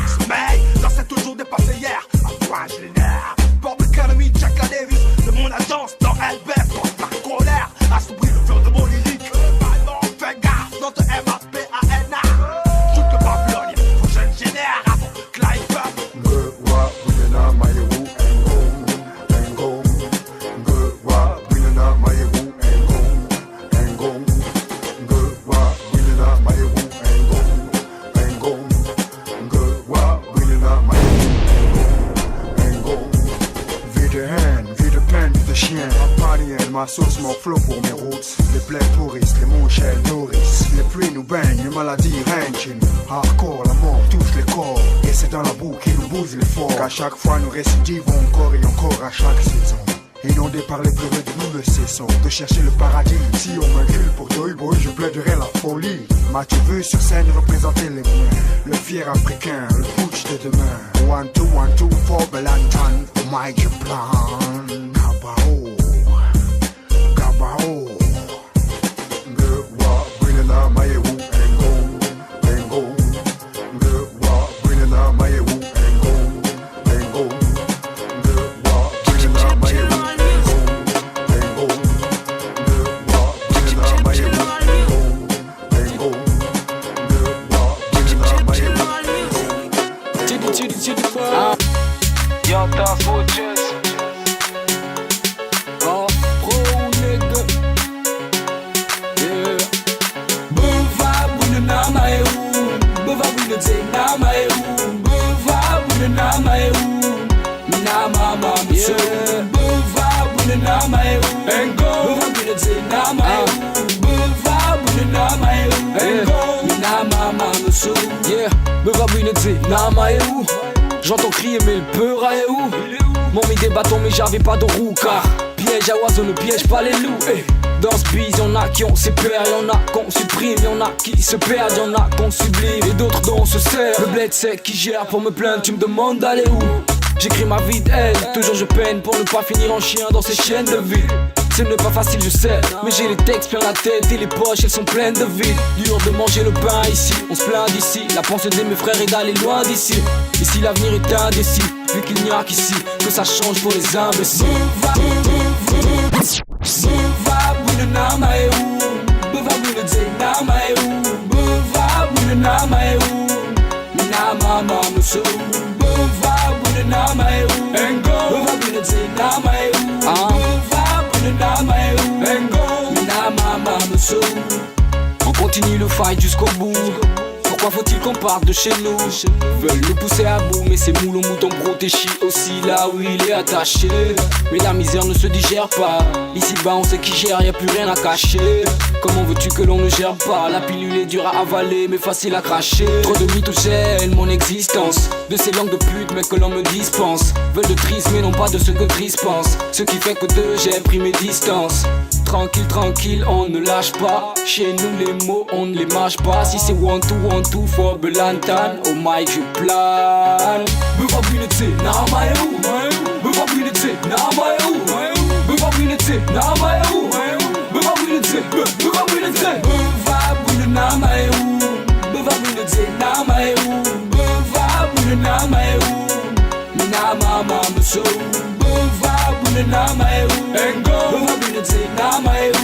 sommeil, j'en sais toujours dépasser hier. Ma foi, je l'énerve. Porte l'économie de Jack la Davis, de mon agence dans LBF. Porte la colère, assombrit le feu de mon lyrique. Ballon, fais gaffe, non te M-A-P-A-N-A. Tout le babylonien, faut que je le génère avant que la hip-hop. Ngwa, Winena, Mayewu, Engong. Ngwa, Winena, Mayewu, Engong. Ngwa, Winena, Mayewu. Chien, Pariel, ma sauce, mon flow pour mes routes. Les plaies touristes, les mouchelles nourrissent. Les pluies nous baignent, les maladies règnent chez nous. Hardcore, la mort touche les corps. Et c'est dans la boue qui nous bouse l'effort. Qu'à chaque fois nous récidivons encore et encore à chaque saison. Inondés par les pleurs de nous ne cessons de chercher le paradis. Si on m'inculte pour Toy Boy, je plaiderai la folie. M'as-tu vu sur scène représenter les miens? Le fier africain, le putsch de demain. 1, 2, 1, 2, 4, Belantan. Au mic je plane. Kabao. Ngwa, Winena, Mayewu, Engong. Ngwa, Winena, Mayewu, Engong. Ngwa, Winena, Mayewu, Engong. Ngwa, Winena, Mayewu, Engong. Ngwa, Winena, Mayewu. Young Dance Vultures. Oh, pro nigga. Yeah. Buva bunana maeu. Buva bunate na maeu. Buva bunana maeu. Na mama miso. Buva bunana maeu. Engo. Buva bunate na maeu. Buva bunana maeu. Engo. Na mama miso. Yeah. Buva bunate na maeu. J'entends crier mais le peur est où? M'ont mis des bâtons mais j'avais pas de roue car piège à oiseaux ne piège pas les loups. Dans ce bise y'en a qui ont ses pères, y'en a qu'on supprime, y'en a qui se perdent, y'en a qu'on sublime et d'autres dont on se sert. Le bled sec qui gère pour me plaindre, tu me demandes d'aller où? J'écris ma vie de haine, toujours je peine pour ne pas finir en chien dans ces chaînes de vie. Ce n'est pas facile je sais, mais j'ai les textes plein la tête et les poches elles sont pleines de vide. Dur de manger le pain ici, on se plaint d'ici. La pensée de mes frères est d'aller loin d'ici. Ici l'avenir est indécis, vu qu'il n'y a qu'ici que ça change pour les imbéciles. Buva bunana maeu, buva bunate na maeu, buva bunana maeu, na mama muso. Buva bunana maeu, engo, buva bunate na maeu, buva bunana maeu, engo, na mama muso. On continue le fight jusqu'au bout. Pourquoi faut-il qu'on parte de chez nous? Veulent nous pousser à bout, mais ces moules au mouton protégés aussi là où il est attaché. Mais la misère ne se digère pas. Ici-bas on sait qui gère, y'a plus rien à cacher. Comment veux-tu que l'on ne gère pas? La pilule est dure à avaler mais facile à cracher. Trop de mythes gênent mon existence. De ces langues de pute mais que l'on me dispense. Veulent de triste mais non pas de ce que triste pense. Ce qui fait que d'eux j'ai pris mes distances. Tranquille, tranquille, on ne lâche pas. Chez nous les mots on ne les mâche pas. Si c'est 1, 2, 1, 2 for Belantan. Au mic je plane. Buva bunate na maeu. Buva bunate na maeu. Buva bunate na maeu. Buva bunate. Buva bunate. Buva bunana maeu. Buva bunate na maeu. Buva bunana maeu. Na mama muso. Buva bunana maeu. Engo. Buva bunate na maeu.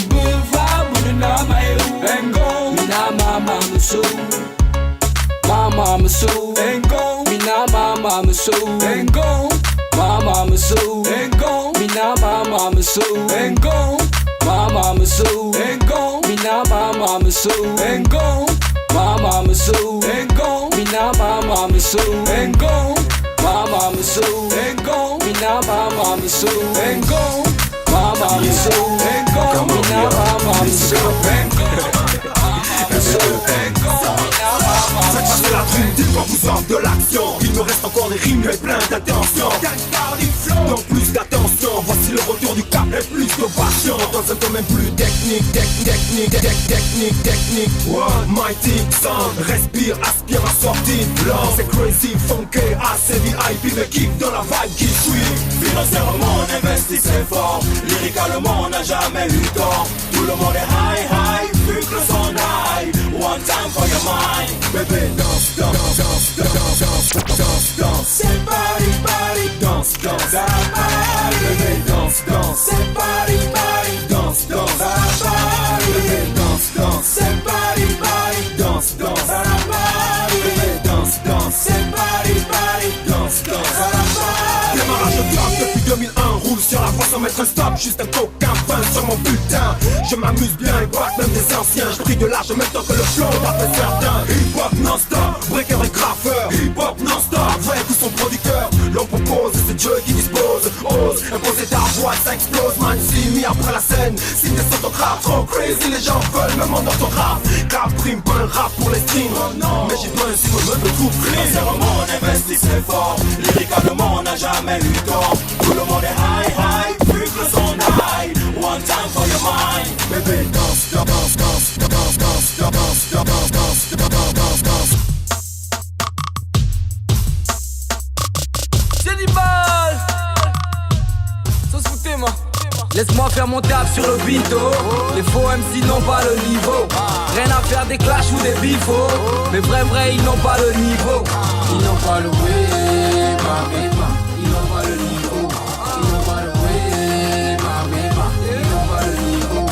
Buva bunana maeu. Engo. Na mama muso. Mama muso. Engo. Mina mama muso. Engo. Mama muso. Engo. Mina mama muso. Engo. Mama muso. Engo. Mina mama muso. Engo. Mama muso. Engo. Mina mama muso. Engo. Mama muso. Engo. Mina mama muso. Engo. Mama muso. Engo. Mina mama muso. Engo. Muso. Engo. Mina mama muso. Dis-moi vous offre de l'action. Il me reste encore des rimes et plein d'intentions. Donc plus d'attention, voici le retour du cap et plus de passion. Dans un domaine plus technique. One mighty sound, respire, aspire à sortir blanc. C'est crazy, funky, assez VIP, mais kick dans la vibe qui suit. Financièrement on investit c'est fort. Lyricalement on n'a jamais eu tort. Tout le monde est high, vu que le son high. One time for your mind. Bébé danse. C'est party, danse. Bébé danse. C'est party, danse. Bébé danse. C'est party, danse. Bébé danse. C'est party, danse. Démarrage de top depuis 2001. Roule sur la voie sans mettre un stop. Juste un coquin fin sur mon bulletin. Je m'amuse bien et boite même des anciens. Je pris de l'âge en même temps que le flow d'après certains. Hip-hop non-stop, breaker et graffeur. Hip-hop non-stop, vrai tous son producteur. L'on propose et c'est Dieu qui dispose. Ose imposer ta voix, ça explose. Man, si mis après la scène, signe des autographes. Trop crazy, les gens veulent même en orthographe. Cap prime, pas un rap pour les streams. Mais j'ai besoin si vous me trouve clean. Financièrement on investit c'est fort. Lyricalement on n'a jamais eu tort. Tout le monde est high, vu que le son high. One time for your mind. Bébé danse. J'ai du mal. Ça se foutait moi. Laisse-moi faire mon taf sur le binto. Les faux MC n'ont pas le niveau. Rien à faire des clashs ou des bifos. Mais vrai ils n'ont pas le niveau. Ils n'ont pas le way, ils n'ont pas le niveau. Ils n'ont pas le way, ils n'ont pas le niveau.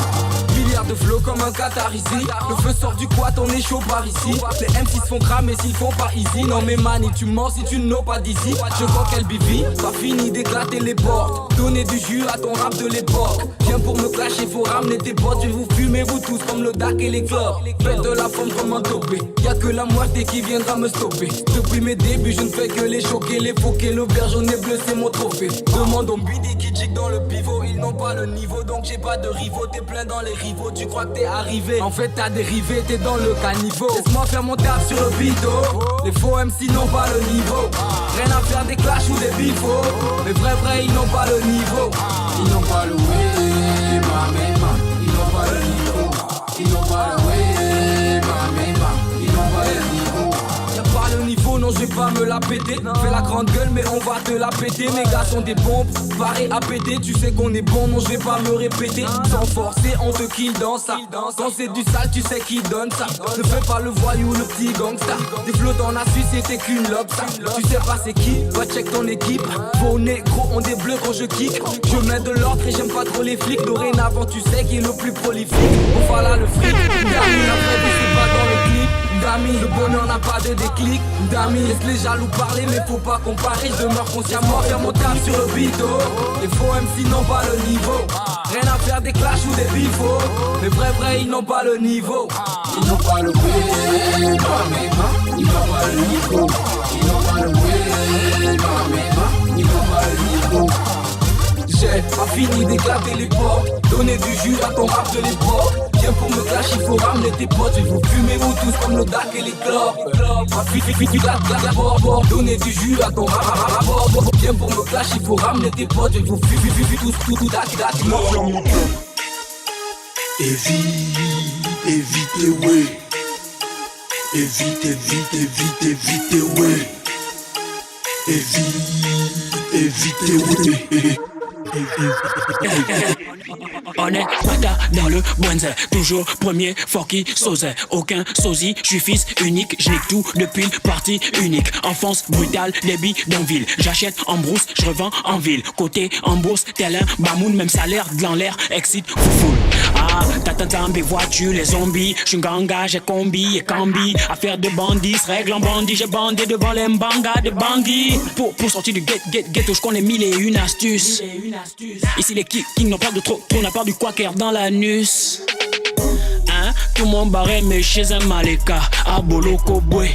Milliards de flow comme un Qatar ici. Le feu sort du quad, on est chaud par ici. Les MC se font cramer s'ils font pas easy. Non mais mani, tu mens si tu n'as pas d'ici. Je crois qu'elle bibi, pas fini d'éclater les portes. Donner du jus à ton rap de l'époque. Viens pour me clasher, faut ramener tes potes. Je vais vous fumer vous tous comme le dark et les clubs. Faites de la forme comme un topé. Y'a que la moitié qui viendra me stopper. Depuis mes débuts je ne fais que les choquer, les foquer. Le vert jaune et bleu c'est mon trophée. Demande au BD qui chick dans le pivot. Ils n'ont pas le niveau donc j'ai pas de rivaux. T'es plein dans les rivaux, tu crois que t'es arrivé. En fait t'as dérivé, t'es dans le caniveau. Laisse-moi faire mon taf sur le bito. Les faux MC n'ont pas le niveau. Rien à faire des clashs ou des bifos. Mais vrai ils n'ont pas le niveau. Ils n'ont pas le way, ils n'ont pas le niveau. Ils n'ont pas le way, ils n'ont pas le niveau. Y'a pas le niveau, non je vais pas me la péter. Fais la grande gueule mais on va te la péter. Mes gars sont des bombes, parés à péter. Tu sais qu'on est bon, non je vais pas me répéter. Sans forcer, on te kill dans ça. Quand c'est du sale, tu sais qui donne ça. Ne fais pas le voyou, le petit gangsta. Des flots dans la Suisse, c'était qu'une lobe ça. Tu sais pas c'est qui, va check ton équipe. Vos négros ont des bleus quand je kick. Je mets de l'ordre et j'aime pas trop les flics. Dorénavant tu sais qui est le plus prolifique. On va là le fric, Dami, la vraie vie c'est pas dans le clip. Dami, le bonheur n'a pas de déclic. Dami, laisse les jaloux parler mais faut pas comparer. Je demeure consciemment faire mon taf sur le bito. Les faux MC n'ont pas le niveau. Rien à faire des clashs ou des bifos. Mais vrai ils n'ont pas le niveau. Ils n'ont pas le way, ils n'ont pas le niveau. Ils n'ont pas le way, ils n'ont pas le niveau. J'ai pas fini d'éclater les portes. Donner du jus à ton rap de l'époque. Viens pour me clasher, il faut ramener tes potes. Je vais vous fumer vous tous comme le dark et les clubs. Pas fini d'abord. Donner du jus à ton rap. Viens pour me clasher, il faut ramener tes potes. Je vais vous fumer tous tout dark. Évite, ouais. Évite, ouais. Évite, ouais. On est pata dans le Buenze, toujours premier, forky, sosé. Aucun sosie, je suis fils unique, je nique tout depuis le parti unique. Enfance brutale, débit d'enville. J'achète en brousse, je revends en ville. Côté en bourse, tel un bamoun, même salaire, de l'air, excite, foufoule. Ah, t'attends, mes voitures, les zombies. J'suis ganga, j'ai combi et cambi. Affaire de bandits, règle en bandit. J'ai bandé devant les mbangas de bandits. Pour sortir du ghetto, j'connais mille et une astuces. Ici les kings n'ont pas de trop, n'a pas du quaker dans l'anus. Hein? Tout mon barré mais chez un Maleka. À Boloko Boué.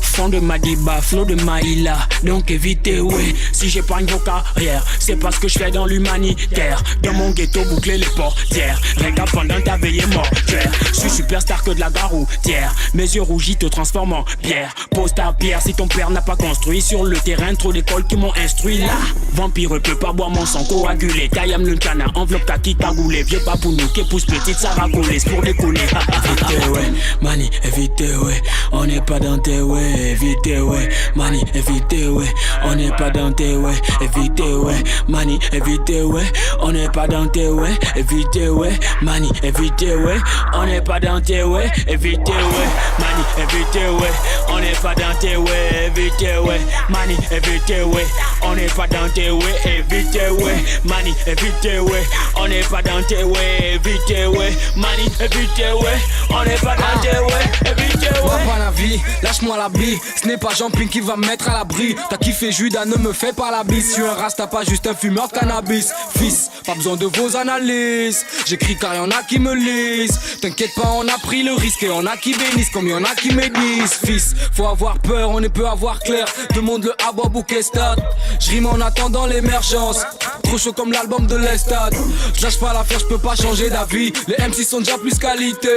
Front de Madiba, flow de Maïla. Donc évitez, ouais. Si j'épargne vos carrières, c'est parce que je fais dans l'humanitaire. Dans mon ghetto, boucler les portières. Réga pendant ta veillée mortuaire. Je suis superstar que de la garoutière. Mes yeux rougis te transforment en pierre. Pose ta pierre si ton père n'a pas construit sur le terrain. Trop d'écoles qui m'ont instruit là. Vampire peut pas boire mon sang coagulé. Taillame le cana, enveloppe kaki cagoulé. Vieux pas pour nous, qui pousse petite, ça racolé. C'est pour décoller. Évitez, ouais, mani, évitez, ouais. On n'est pas dans tes, ouais, évitez, ouais. Mani, évitez, ouais. On n'est pas dans tes, ouais, évitez, ouais. Mani, évitez, ouais. On n'est pas dans tes, ouais, évitez, ouais. Mani, évitez, ouais. On n'est pas dans tes, ouais, évitez, ouais. Mani, évitez, ouais. On n'est pas dans tes, ouais, évitez, ouais. Mani, évitez, ouais. On n'est pas dans tes, ouais, évitez, ouais. Mani, évitez, ouais. On n'est pas dans tes, ouais, évitez, ouais. Mani, évitez, ouais. On n'est pas dans tes, ouais, évitez, ouais. Vois pas la vie, lâche-moi la bille. Ce n'est pas Jean-Ping qui va me mettre à l'abri. T'as kiffé Judas, ne me fais pas la bise. Je suis un rasta, pas juste un fumeur de cannabis. Fils, pas besoin de vos analyses. J'écris car y'en a qui me lisent. T'inquiète pas, on a pris le risque et on a qui bénissent comme y'en a qui médisent. Fils, faut avoir peur, on ne peut avoir clair. Demande le Abob ou Kestat. J'rime en attendant l'émergence. Trop chaud comme l'album de l'Estade. J'lâche pas l'affaire, j'peux pas changer d'avis. Les MC sont déjà plus qualité.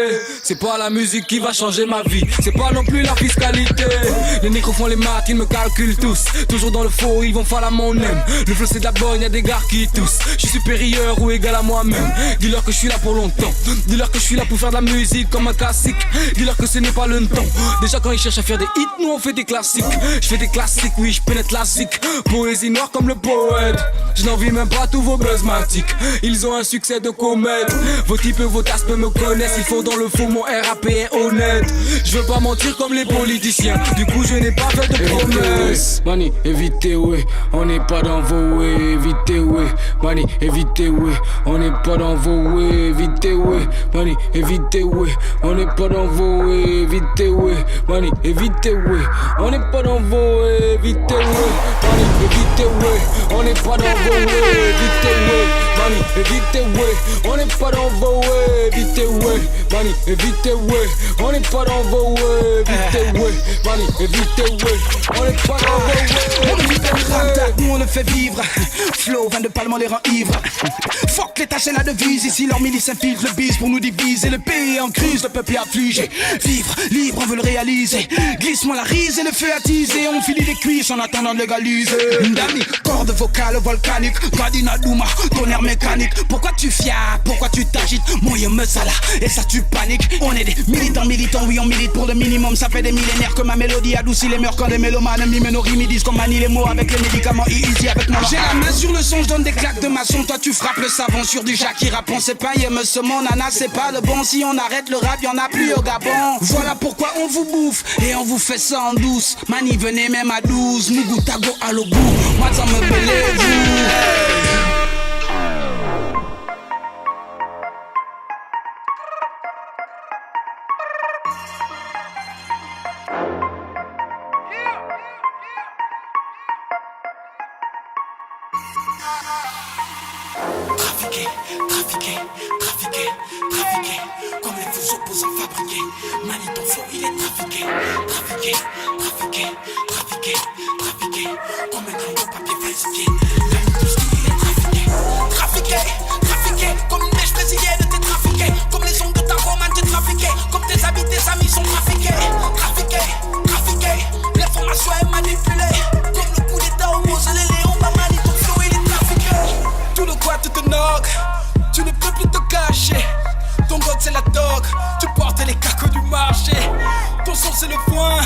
C'est pas la musique qui va changer ma vie. C'est pas non plus la fiscalité. Les négros font les maths, ils me calculent tous. Toujours dans le faux, ils vont faire la mon aime. Le flow c'est de la bonne, y'a des gars qui toussent. Je suis supérieur ou égal à moi-même. Dis-leur que je suis là pour longtemps. Dis-leur que je suis là pour faire de la musique comme un classique. Dis-leur que ce n'est pas le temps. Déjà quand ils cherchent à faire des hits, nous on fait des classiques. Je fais des classiques, oui, je pénètre la zik. Poésie noire comme le poète. Je n'envie même pas tous vos buzzmatiques. Ils ont un succès de comète. Vos types et vos tasses me connaissent. Ils font dans le faux, mon RAP est honnête. Je veux pas mentir comme les politiciens. Du coup je n'ai pas fait de promesses. Mani, évitez, ouais. On n'est pas dans vos ouais. Évitez, ouais. Mani, évitez, ouais. On n'est pas dans vos ouais. Évitez, ouais. Mani, évitez, ouais. On n'est pas dans vos ouais. Évitez, ouais. Mani, évitez, ouais. On n'est pas dans vos ouais. Évitez, ouais. Mani, évitez, ouais. On n'est pas dans vos ouais. Évitez, ouais. Mani, évitez, ouais. On n'est pas dans vos ouais. Évitez, ouais. Mani, évitez, ouais. On n'est pas dans vos ouais. Évitez, ouais. Mani, évitez, ouais. On n'est pas dans vos ouais. On ne vit pas de rata, nous on le fait vivre. Flow, 22 palmes, on les rend ivres. Fuck les tâches et la devise. Ici leur milice infiltre le bise pour nous diviser. Le pays est en crise, le peuple est affligé. Vivre, libre, on veut le réaliser. Glisse-moi la rise et le feu attisé. On finit les cuisses en attendant de légaliser. Ndami, corde vocale volcanique. Gadina Douma, tonnerre mécanique. Pourquoi tu fias, pourquoi tu t'agites? Moi je me sala et ça tu paniques. On est des militants, oui on milite pour le minimum. Ça fait des millénaires que ma mélodie adoucit les mœurs quand les mélomanes miment nos rimes. Ils disent qu'on manie les mots avec les médicaments. Easy avec moi. J'ai la main sur le son, je donne des claques de maçon. Toi tu frappes le savon sur du Jackie Rapon. C'est pas me ce mon nana, c'est pas le bon. Si on arrête le rap, y'en a plus au Gabon. Voilà pourquoi on vous bouffe et on vous fait ça en douce. Mani venez même à 12. Mougou tago à l'ogout. Moi ça me belève vous. Trafiqué, comme les faux opposants fabriqués. Mani ton flow il est trafiqué, comme un gros papier falsifié. Mani ton style il est trafiqué, comme une mèche brésilienne t'es trafiqué. Comme les ongles de ta romane t'es trafiqué. Comme tes habits, tes amis sont trafiqués. L'information est manipulée. Comme le coup d'état au mausolée Léon, Mani ton flow il est trafiqué. Tout de quoi tu te knock. Tu ne peux plus te cacher. Ton god c'est la dog. Tu portes les cacos du marché. Ton son c'est le foin.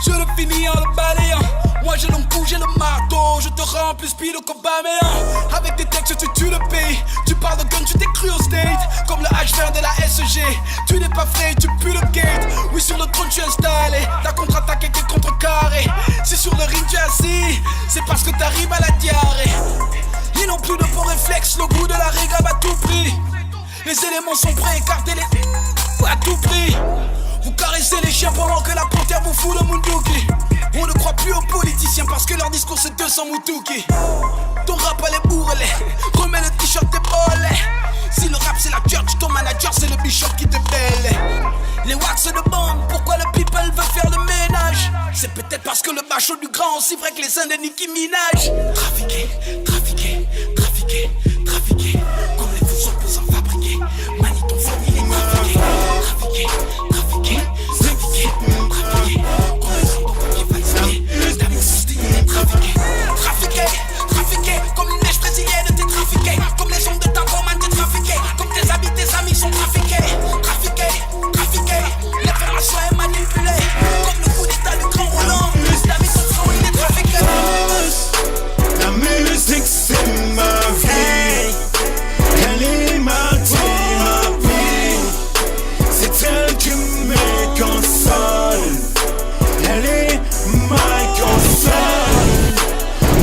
Je le finis en le balayant. Moi j'ai l'oncle, j'ai le marteau. Je te rends plus speed au Cobaméan. Avec tes textes tu tues le pays. Tu parles de gun, tu t'es cru au state. Comme le H20 de la SEG. Tu n'es pas frais, tu pues le gate. Oui sur le trône tu es installé. Ta contre-attaque était contrecarrée. Si sur le ring tu es assis, c'est parce que t'arrives à la diarrhée. Ils n'ont plus de bons réflexes, le goût de la régab à tout prix. Les éléments sont prêts, écartez les à tout prix. Vous caressez les chiens pendant que la panthère vous fout le munduki. On ne croit plus aux politiciens parce que leur discours c'est 200 moutouki. Ton rap elle est bourrelé, remets le t-shirt t'es bolé. Si le rap c'est la church, ton manager c'est le bishop qui te bêle. Les wax se demandent pourquoi le people veut faire le ménage. C'est peut-être parce que le macho du grand aussi vrai que les uns de Nicki Minaj. Trafiquer, trafiquer, trafiquer, trafiquer. Comme les faux opposants fabriqués. Manie ton flow, il est trafiqué. Trafiquer, trafiquer, trafiquer, trafiquer. Comme les gens qui fatigués. Ta musique, il est trafiqué. Trafiquer, trafiquer. Comme une neige brésilienne, t'es trafiqué. Comme les ondes de ta romane, t'es trafiqué. Comme tes amis sont trafiqués. Trafiquer, trafiquer. L'information est manipulée. Comme le coup d'état du grand Roland. Ta vie, ton flow, il est trafiqué. La musique c'est ma vie, elle est ma thérapie, c'est elle qui me console, elle est ma console.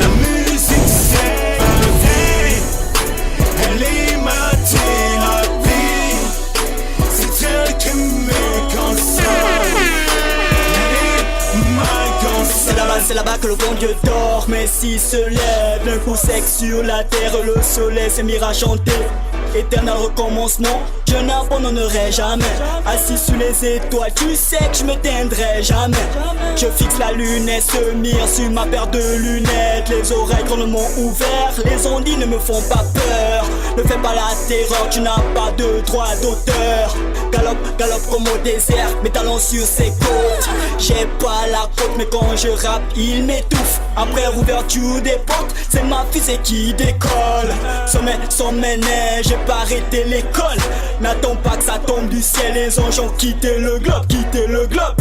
La musique c'est ma vie, elle est ma thérapie, c'est elle qui me console, elle est ma console. C'est là-bas que le bon Dieu dort, mais s'il se lève, d'un coup sec sur la terre, le soleil s'est mis à chanter. Éternel recommencement, je n'abandonnerai jamais. Assis sous les étoiles, tu sais que je m'éteindrai jamais. Je fixe la lune et se mire sur ma paire de lunettes. Les oreilles grandement ouvertes, les ondines ne me font pas peur. Ne fais pas la terreur, tu n'as pas de droit d'auteur. Galope, galope comme au désert, mes talons sur ses côtes. J'ai pas la côte, mais quand je rappe, il m'étouffe. Après ouverture des portes, c'est ma fusée qui décolle. Sommet neige, j'ai pas arrêté l'école. N'attends pas que ça tombe du ciel, les anges ont quitté le globe, quitté le globe.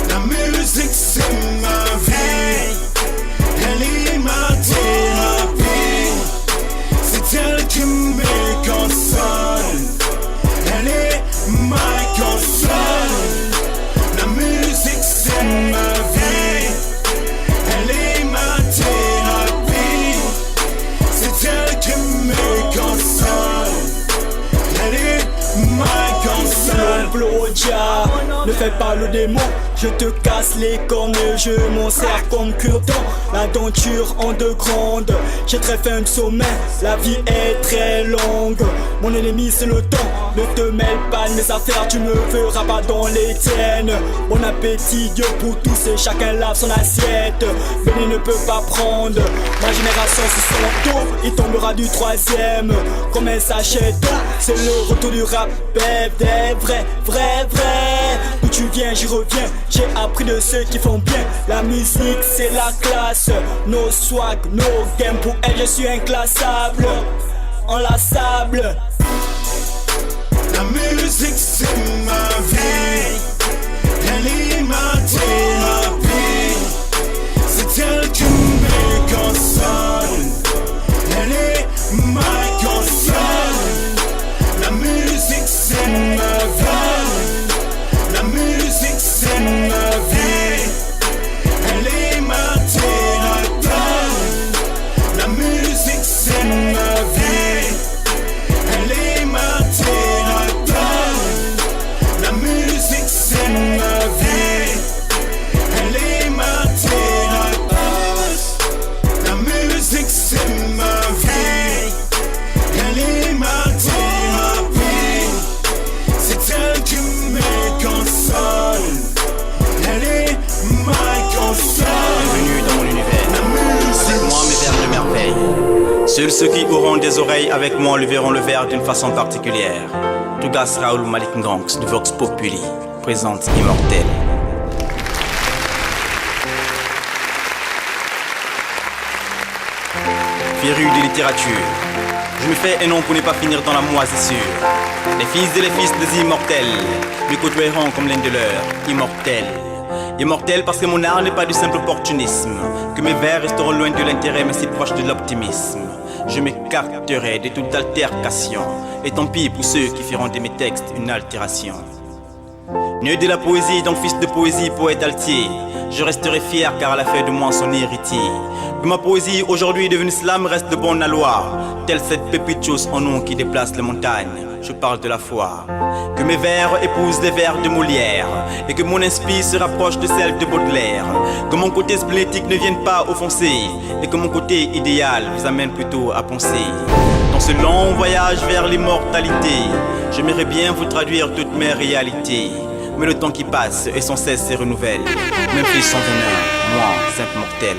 La musique c'est ma vie, elle est ma thérapie, c'est elle qui me console, elle est ma console. La musique c'est ma vie, elle est ma thérapie, c'est elle qui me console, elle est ma console. Plodia, ne fais pas le démon. Je te casse les cornes, je m'en sers comme cure-dent. La denture en deux grandes, j'ai très faim de sommeil. La vie est très longue, mon ennemi c'est le temps. Ne te mêle pas de mes affaires, tu me verras pas dans les tiennes. Bon appétit, Dieu pour tous et chacun lave son assiette. Béni ne peut pas prendre, ma génération sous son dos, il tombera du troisième comme un sachet d'eau. C'est le retour du rap, des vrais, vrai. D'où tu viens, j'y reviens. J'ai appris de ceux qui font bien. La musique c'est la classe. No swag, no game. Pour elle je suis inclassable, enlaçable. La musique c'est ma vie, elle est ma thérapie, c'est elle qui me console, elle est ma console. La musique c'est ma vie, la musique c'est ma vie, elle est ma thérapie. La musique c'est ma vie, elle est ma thérapie. La musique c'est ma vie, elle est ma thérapie. La musique c'est ma vie, elle est ma thérapie, c'est elle qui me console, elle est ma console. Bienvenue dans mon univers, avec moi mes vers de merveille. Seuls ceux qui auront des oreilles avec moi le verront le vers d'une façon particulière. Tougas Raoul Malik Nganx de Vox Populi présente Immortel. Féru de littérature, je me fais un nom pour ne pas finir dans la moisissure. Les fils et les fils des immortels me côtoieront comme l'un de leurs, immortels. Immortel parce que mon art n'est pas du simple opportunisme, que mes vers resteront loin de l'intérêt mais si proches de l'optimisme. Je m'écarterai de toute altercation, et tant pis pour ceux qui feront de mes textes une altération. Né de la poésie, donc fils de poésie, poète altier, je resterai fier car à la fin de moi son héritier. Que ma poésie aujourd'hui devenue slam reste de bonne loi, telle cette pépite chose en nom qui déplace les montagnes. Je parle de la foi. Que mes vers épousent les vers de Molière, et que mon esprit se rapproche de celle de Baudelaire. Que mon côté splénétique ne vienne pas offenser, et que mon côté idéal vous amène plutôt à penser. Dans ce long voyage vers l'immortalité, j'aimerais bien vous traduire toutes mes réalités. Mais le temps qui passe et sans cesse se renouvelle. Memphis sans honneur, moi, simple mortel.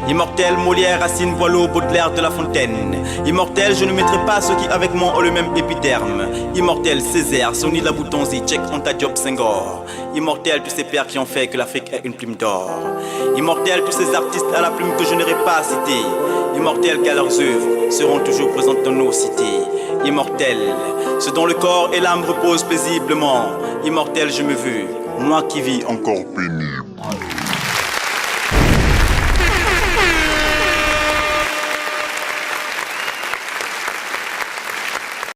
Immortel, Molière, Racine, Boileau, Baudelaire, de La Fontaine. Immortel, je ne mettrai pas ceux qui avec moi ont le même épiderme. Immortel, Césaire, Sonny Laboutonzi, Cheikh Anta Diop, Senghor. Immortel, tous ces pères qui ont fait que l'Afrique est une plume d'or. Immortel, tous ces artistes à la plume que je n'aurai pas cités. Immortel, car leurs œuvres seront toujours présentes dans nos cités. Immortel, ceux dont le corps et l'âme reposent paisiblement. Immortel, je me veux, moi qui vis encore pénible.